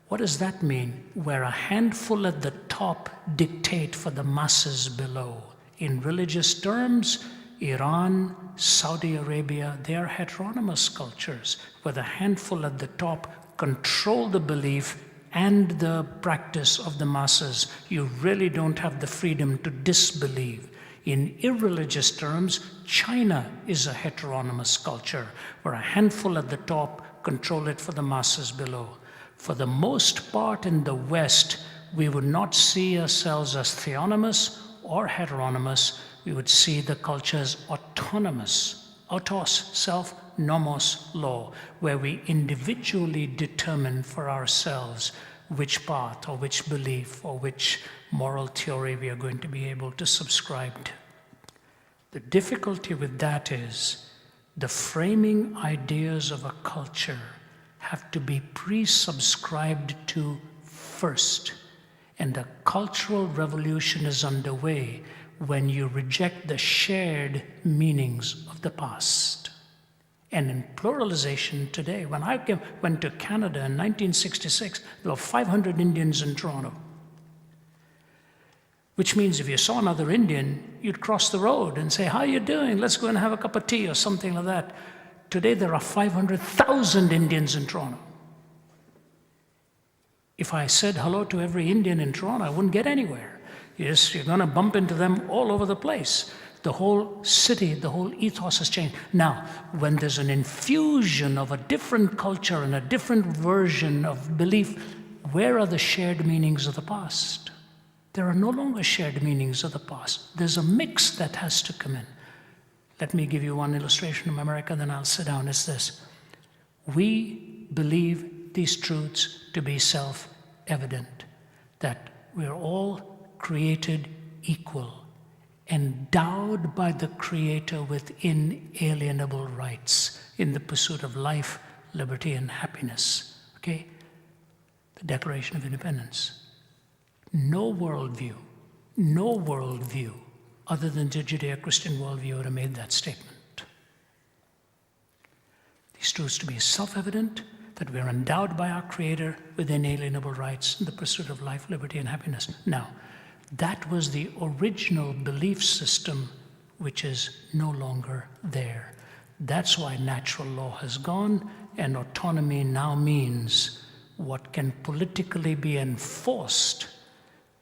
What does that mean? Where a handful at the top dictate for the masses below. In religious terms, Iran, Saudi Arabia, they are heteronomous cultures, where the handful at the top control the belief and the practice of the masses. You really don't have the freedom to disbelieve. In irreligious terms, China is a heteronomous culture, where a handful at the top control it for the masses below. For the most part in the West, we would not see ourselves as theonomous or heteronomous. We would see the culture as autonomous. Autos, self, nomos, law, where we individually determine for ourselves which path or which belief or which moral theory we are going to be able to subscribe to. The difficulty with that is the framing ideas of a culture have to be pre-subscribed to first. And a cultural revolution is underway when you reject the shared meanings of the past. And in pluralization today, when I went to Canada in 1966, there were 500 Indians in Toronto. Which means if you saw another Indian, you'd cross the road and say, how are you doing? Let's go and have a cup of tea or something like that. Today there are 500,000 Indians in Toronto. If I said hello to every Indian in Toronto, I wouldn't get anywhere. You're going to bump into them all over the place. The whole city, the whole ethos has changed. Now, when there's an infusion of a different culture and a different version of belief, where are the shared meanings of the past? There are no longer shared meanings of the past. There's a mix that has to come in. Let me give you one illustration from America, then I'll sit down. It's this. We believe these truths to be self-evident, that we're all created equal, endowed by the Creator with inalienable rights in the pursuit of life, liberty, and happiness. Okay? The Declaration of Independence. No worldview other than the Judeo-Christian worldview would have made that statement. These truths to be self-evident, that we are endowed by our Creator with inalienable rights in the pursuit of life, liberty, and happiness. Now, that was the original belief system, which is no longer there. That's why natural law has gone, and autonomy now means what can politically be enforced,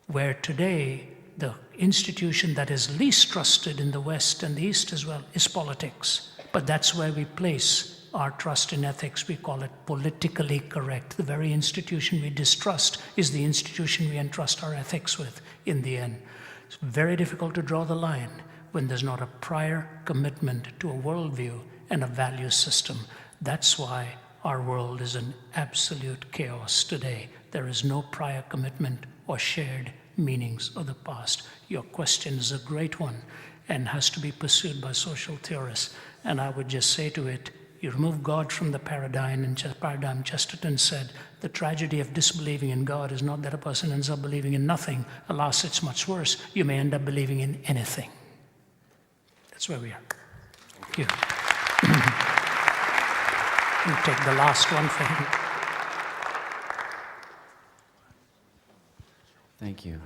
where today the institution that is least trusted in the West and the East as well is politics. But that's where we place our trust in ethics. We call it politically correct. The very institution we distrust is the institution we entrust our ethics with in the end. It's very difficult to draw the line when there's not a prior commitment to a worldview and a value system. That's why our world is in absolute chaos today. There is no prior commitment or shared meanings of the past. Your question is a great one and has to be pursued by social theorists. And I would just say to it, you remove God from the paradigm, and Chesterton said, the tragedy of disbelieving in God is not that a person ends up believing in nothing. Alas, it's much worse. You may end up believing in anything. That's where we are. Thank you. We'll take the last one for him. Thank you.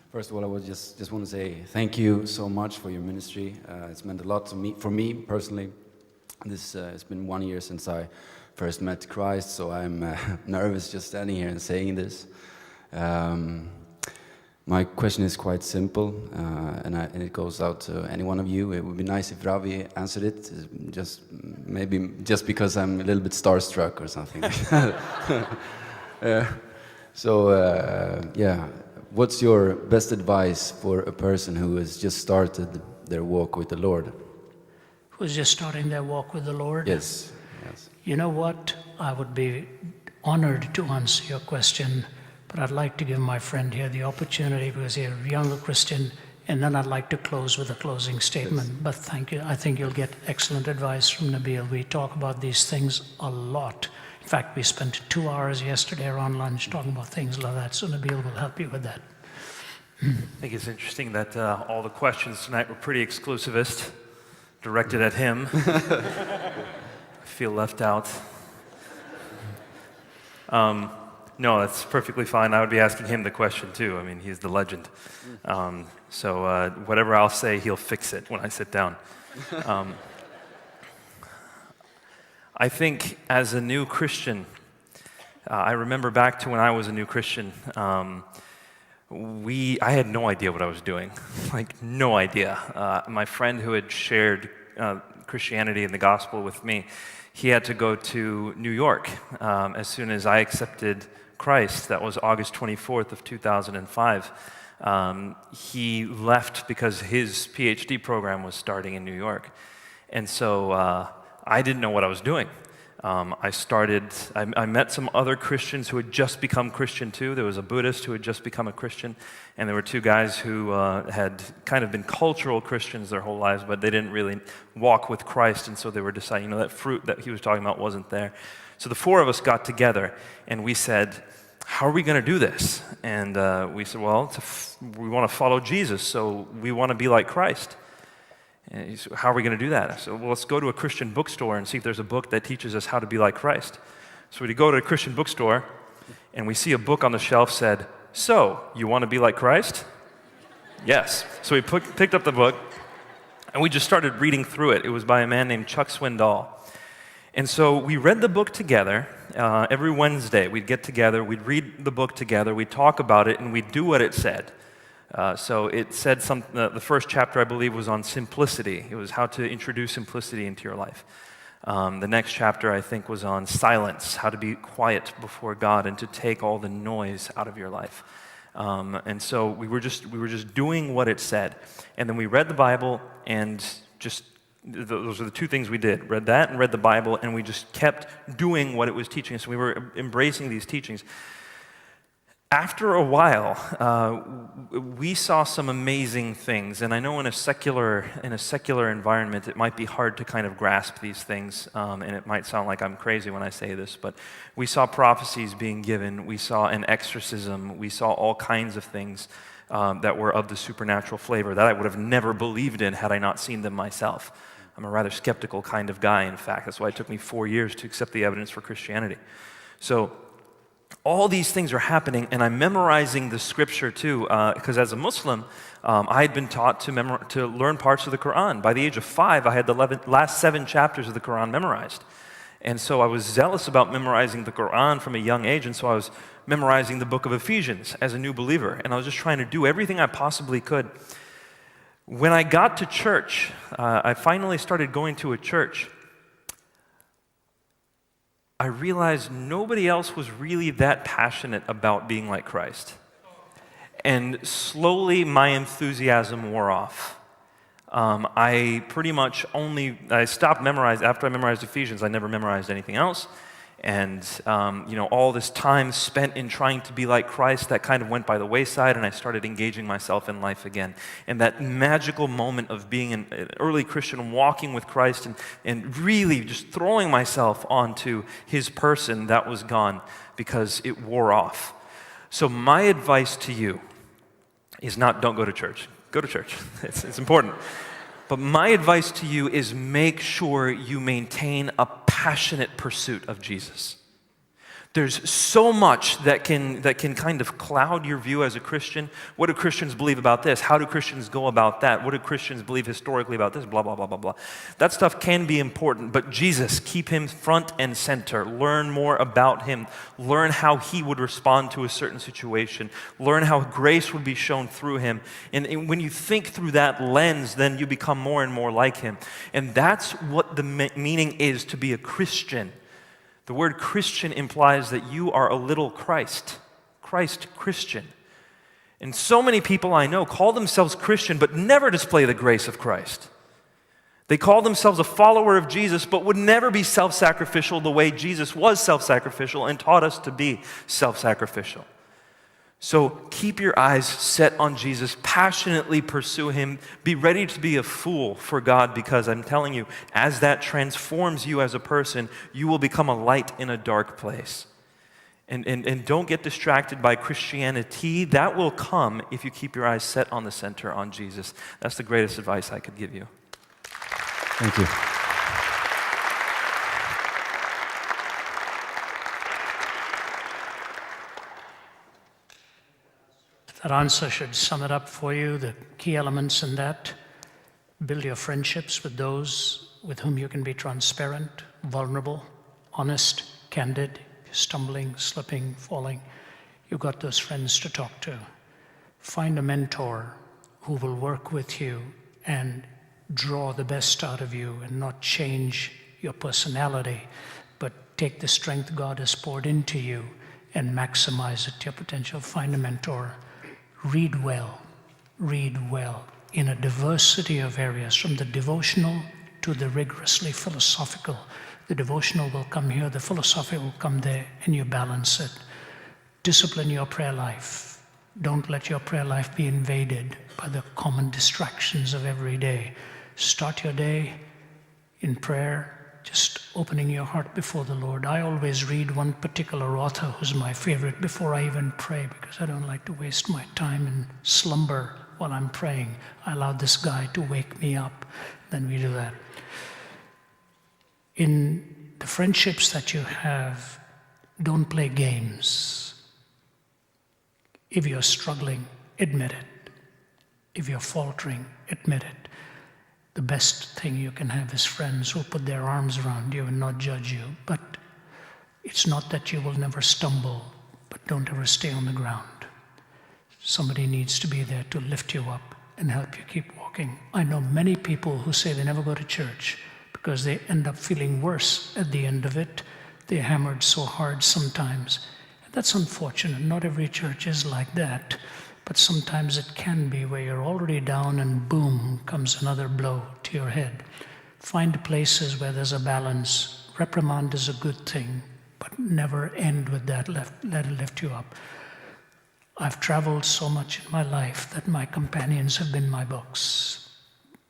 First of all, I would just want to say thank you so much for your ministry. It's meant a lot to me, for me personally. It's been 1 year since I first met Christ, so I'm nervous just standing here and saying this. My question is quite simple, and it goes out to any one of you. It would be nice if Ravi answered it, maybe just because I'm a little bit starstruck or something. What's your best advice for a person who has just started their walk with the Lord? Who's just starting their walk with the Lord? Yes. You know what? I would be honored to answer your question, but I'd like to give my friend here the opportunity because he's a younger Christian, and then I'd like to close with a closing statement. Yes. But thank you. I think you'll get excellent advice from Nabil. We talk about these things a lot. In fact, we spent 2 hours yesterday around lunch talking about things like that, so Nabil will help you with that. I think it's interesting that all the questions tonight were pretty exclusivist, directed at him. I feel left out. No, that's perfectly fine. I would be asking him the question too. I mean, he's the legend. So whatever I'll say, he'll fix it when I sit down. I think as a new Christian, I remember back to when I was a new Christian, I had no idea what I was doing, like no idea. My friend who had shared Christianity and the gospel with me, he had to go to New York as soon as I accepted Christ. That was August 24th of 2005. He left because his PhD program was starting in New York. And so I didn't know what I was doing. I met some other Christians who had just become Christian too. There was a Buddhist who had just become a Christian, and there were two guys who had kind of been cultural Christians their whole lives, but they didn't really walk with Christ, and so they were deciding, that fruit that he was talking about wasn't there. So the four of us got together, and we said, how are we going to do this? And we said, well, we want to follow Jesus, so we want to be like Christ. And he said, how are we going to do that? I said, well, let's go to a Christian bookstore and see if there's a book that teaches us how to be like Christ. So we go to a Christian bookstore, and we see a book on the shelf said, so, you want to be like Christ? Yes. So we picked up the book, and we just started reading through it. It was by a man named Chuck Swindoll. And so we read the book together. Every Wednesday, we'd get together, we'd read the book together, we'd talk about it, and we'd do what it said. So it said the first chapter, I believe, was on simplicity. It was how to introduce simplicity into your life. The next chapter, I think, was on silence, how to be quiet before God and to take all the noise out of your life. And so we were just doing what it said. And then we read the Bible, and those are the two things we did. Read that and read the Bible, and we just kept doing what it was teaching us. We were embracing these teachings. After a while, we saw some amazing things, and I know in a secular environment, it might be hard to kind of grasp these things, and it might sound like I'm crazy when I say this, but we saw prophecies being given, we saw an exorcism, we saw all kinds of things that were of the supernatural flavor that I would have never believed in had I not seen them myself. I'm a rather skeptical kind of guy, in fact. That's why it took me 4 years to accept the evidence for Christianity. So all these things are happening, and I'm memorizing the scripture too, because as a Muslim, I had been taught to learn parts of the Quran. By the age of 5, I had the last 7 chapters of the Quran memorized. And so I was zealous about memorizing the Quran from a young age, and so I was memorizing the book of Ephesians as a new believer, and I was just trying to do everything I possibly could. When I got to church, I finally started going to a church, I realized nobody else was really that passionate about being like Christ. And slowly my enthusiasm wore off. I pretty much I stopped memorizing. After I memorized Ephesians, I never memorized anything else. And all this time spent in trying to be like Christ, that kind of went by the wayside, and I started engaging myself in life again. And that magical moment of being an early Christian, walking with Christ and really just throwing myself onto his person, that was gone because it wore off. So my advice to you is not don't go to church. Go to church. It's important. But my advice to you is make sure you maintain a passionate pursuit of Jesus. There's so much that can kind of cloud your view as a Christian. What do Christians believe about this? How do Christians go about that? What do Christians believe historically about this? Blah, blah, blah, blah, blah. That stuff can be important, but Jesus, keep him front and center. Learn more about him. Learn how he would respond to a certain situation. Learn how grace would be shown through him. And when you think through that lens, then you become more and more like him. And that's what the meaning is to be a Christian. The word Christian implies that you are a little Christ Christian. And so many people I know call themselves Christian but never display the grace of Christ. They call themselves a follower of Jesus but would never be self-sacrificial the way Jesus was self-sacrificial and taught us to be self-sacrificial. So keep your eyes set on Jesus, passionately pursue him, be ready to be a fool for God, because I'm telling you, as that transforms you as a person, you will become a light in a dark place. And don't get distracted by Christianity. That will come if you keep your eyes set on the center, on Jesus. That's the greatest advice I could give you. Thank you. That answer should sum it up for you. The key elements in that: build your friendships with those with whom you can be transparent, vulnerable, honest, candid, stumbling, slipping, falling. You've got those friends to talk to. Find a mentor who will work with you and draw the best out of you and not change your personality, but take the strength God has poured into you and maximize it to your potential. Find a mentor. Read well in a diversity of areas, from the devotional to the rigorously philosophical. The devotional will come here, the philosophical will come there, and you balance it. Discipline your prayer life. Don't let your prayer life be invaded by the common distractions of every day. Start your day in prayer, just opening your heart before the Lord. I always read one particular author who's my favorite before I even pray, because I don't like to waste my time in slumber while I'm praying. I allow this guy to wake me up. Then we do that. In the friendships that you have, don't play games. If you're struggling, admit it. If you're faltering, admit it. The best thing you can have is friends who put their arms around you and not judge you. But it's not that you will never stumble, but don't ever stay on the ground. Somebody needs to be there to lift you up and help you keep walking. I know many people who say they never go to church because they end up feeling worse at the end of it. They're hammered so hard sometimes. And that's unfortunate. Not every church is like that. But sometimes it can be where you're already down and boom, comes another blow to your head. Find places where there's a balance. Reprimand is a good thing, but never end with that, let it lift you up. I've traveled so much in my life that my companions have been my books.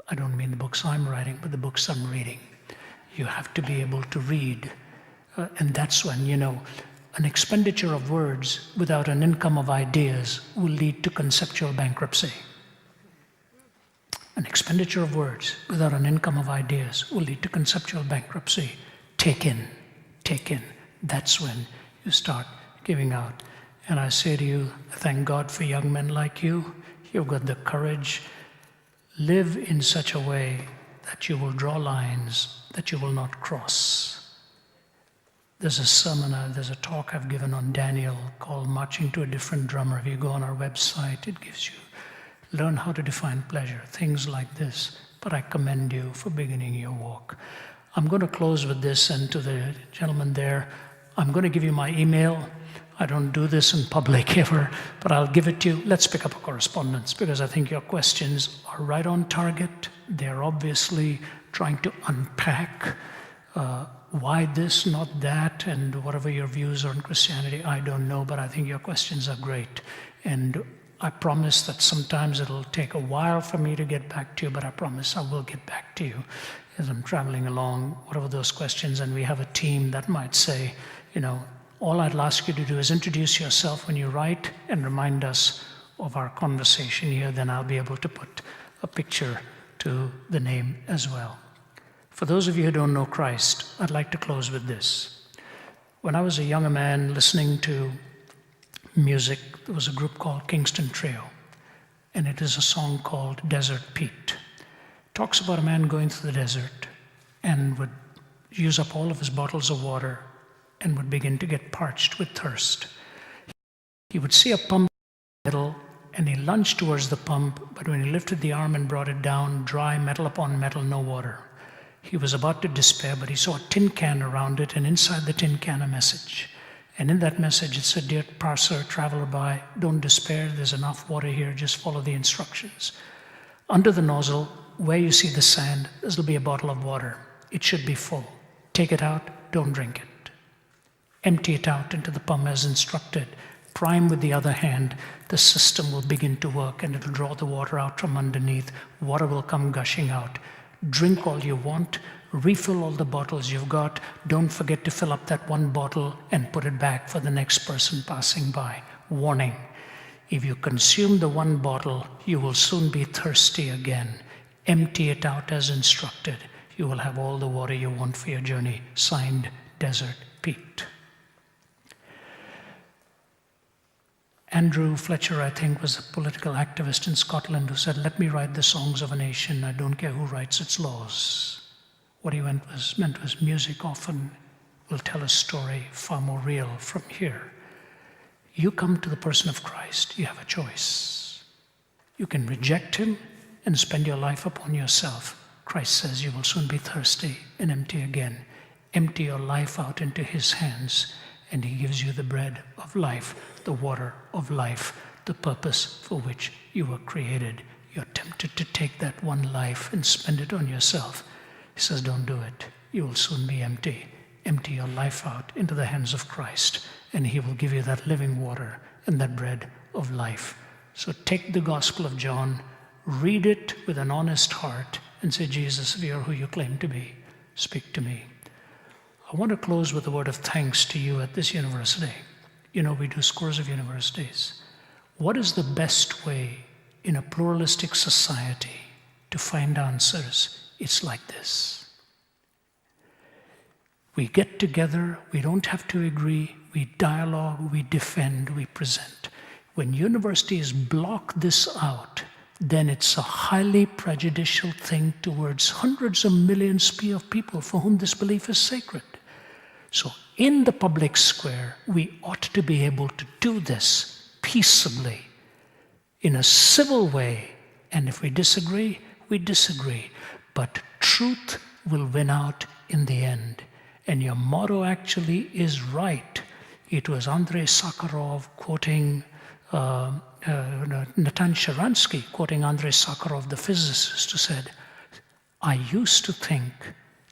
I don't mean the books I'm writing, but the books I'm reading. You have to be able to read. And that's when, an expenditure of words without an income of ideas will lead to conceptual bankruptcy. An expenditure of words without an income of ideas will lead to conceptual bankruptcy. Take in. That's when you start giving out. And I say to you, thank God for young men like you. You've got the courage. Live in such a way that you will draw lines that you will not cross. There's a talk I've given on Daniel called Marching to a Different Drummer. If you go on our website, it gives you, learn how to define pleasure, things like this. But I commend you for beginning your walk. I'm going to close with this, and to the gentleman there, I'm going to give you my email. I don't do this in public ever, but I'll give it to you. Let's pick up a correspondence, because I think your questions are right on target. They're obviously trying to unpack why this, not that, and whatever your views are on Christianity, I don't know, but I think your questions are great. And I promise that sometimes it'll take a while for me to get back to you, but I promise I will get back to you as I'm traveling along, whatever those questions. And we have a team that might say, all I'd ask you to do is introduce yourself when you write and remind us of our conversation here. Then I'll be able to put a picture to the name as well. For those of you who don't know Christ, I'd like to close with this. When I was a younger man listening to music, there was a group called Kingston Trio, and it is a song called Desert Pete. It talks about a man going through the desert and would use up all of his bottles of water and would begin to get parched with thirst. He would see a pump in the middle, and he lunged towards the pump, but when he lifted the arm and brought it down, dry metal upon metal, no water. He was about to despair, but he saw a tin can around it, and inside the tin can a message. And in that message it said, "Dear parser, traveler by, don't despair, there's enough water here, just follow the instructions. Under the nozzle, where you see the sand, there'll be a bottle of water. It should be full. Take it out, don't drink it. Empty it out into the pump as instructed. Prime with the other hand, the system will begin to work and it'll draw the water out from underneath. Water will come gushing out. Drink all you want, refill all the bottles you've got. Don't forget to fill up that one bottle and put it back for the next person passing by. Warning, if you consume the one bottle, you will soon be thirsty again. Empty it out as instructed. You will have all the water you want for your journey." Signed, Desert Pete. Andrew Fletcher, I think, was a political activist in Scotland who said, "Let me write the songs of a nation. I don't care who writes its laws." What he meant was music often will tell a story far more real from here. You come to the person of Christ, you have a choice. You can reject him and spend your life upon yourself. Christ says you will soon be thirsty and empty again. Empty your life out into his hands, and he gives you the bread of life, the water of life, the purpose for which you were created. You're tempted to take that one life and spend it on yourself. He says, don't do it. You will soon be empty. Empty your life out into the hands of Christ, and he will give you that living water and that bread of life. So take the Gospel of John, read it with an honest heart, and say, "Jesus, if you're who you claim to be, speak to me." I want to close with a word of thanks to you at this university. You know, we do scores of universities. What is the best way in a pluralistic society to find answers? It's like this. We get together, we don't have to agree, we dialogue, we defend, we present. When universities block this out, then it's a highly prejudicial thing towards hundreds of millions of people for whom this belief is sacred. So in the public square, we ought to be able to do this peaceably, in a civil way. And if we disagree, we disagree. But truth will win out in the end. And your motto actually is right. It was Andrei Sakharov quoting Natan Sharansky, quoting Andrei Sakharov, the physicist, who said, "I used to think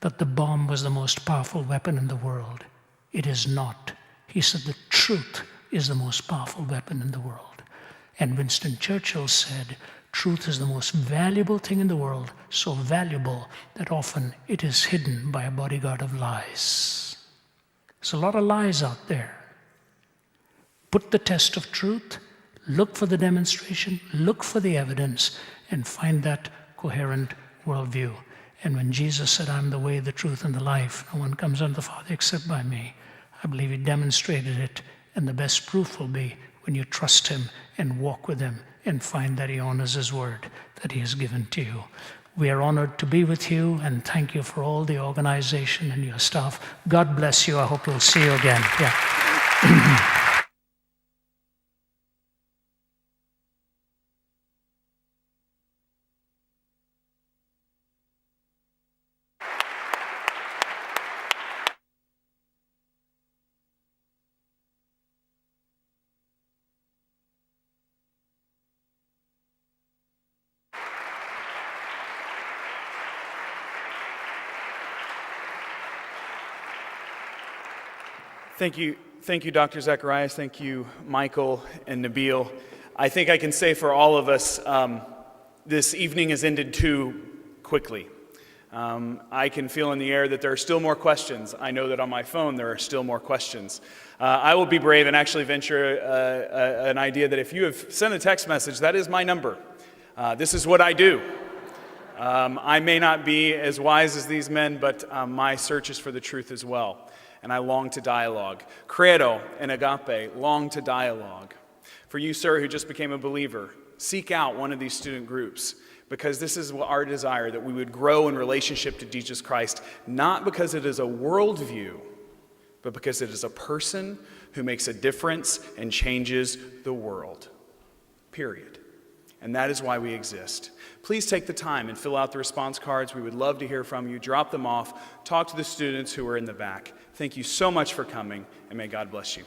that the bomb was the most powerful weapon in the world. It is not." He said, "The truth is the most powerful weapon in the world." And Winston Churchill said, "Truth is the most valuable thing in the world, so valuable that often it is hidden by a bodyguard of lies." There's a lot of lies out there. Put the test of truth, look for the demonstration, look for the evidence, and find that coherent worldview. And when Jesus said, "I'm the way, the truth, and the life, no one comes unto the Father except by me," I believe he demonstrated it. And the best proof will be when you trust him and walk with him and find that he honors his word that he has given to you. We are honored to be with you, and thank you for all the organization and your staff. God bless you. I hope we'll see you again. Yeah. Thank you, Dr. Zacharias. Thank you, Michael and Nabil. I think I can say for all of us, this evening has ended too quickly. I can feel in the air that there are still more questions. I know that on my phone there are still more questions. I will be brave and actually venture an idea that if you have sent a text message, that is my number. This is what I do. I may not be as wise as these men, but my search is for the truth as well. And I long to dialogue. Credo and agape long to dialogue. For you, sir, who just became a believer, seek out one of these student groups, because this is our desire, that we would grow in relationship to Jesus Christ, not because it is a worldview, but because it is a person who makes a difference and changes the world. Period. And that is why we exist. Please take the time and fill out the response cards. We would love to hear from you. Drop them off. Talk to the students who are in the back. Thank you so much for coming, and may God bless you.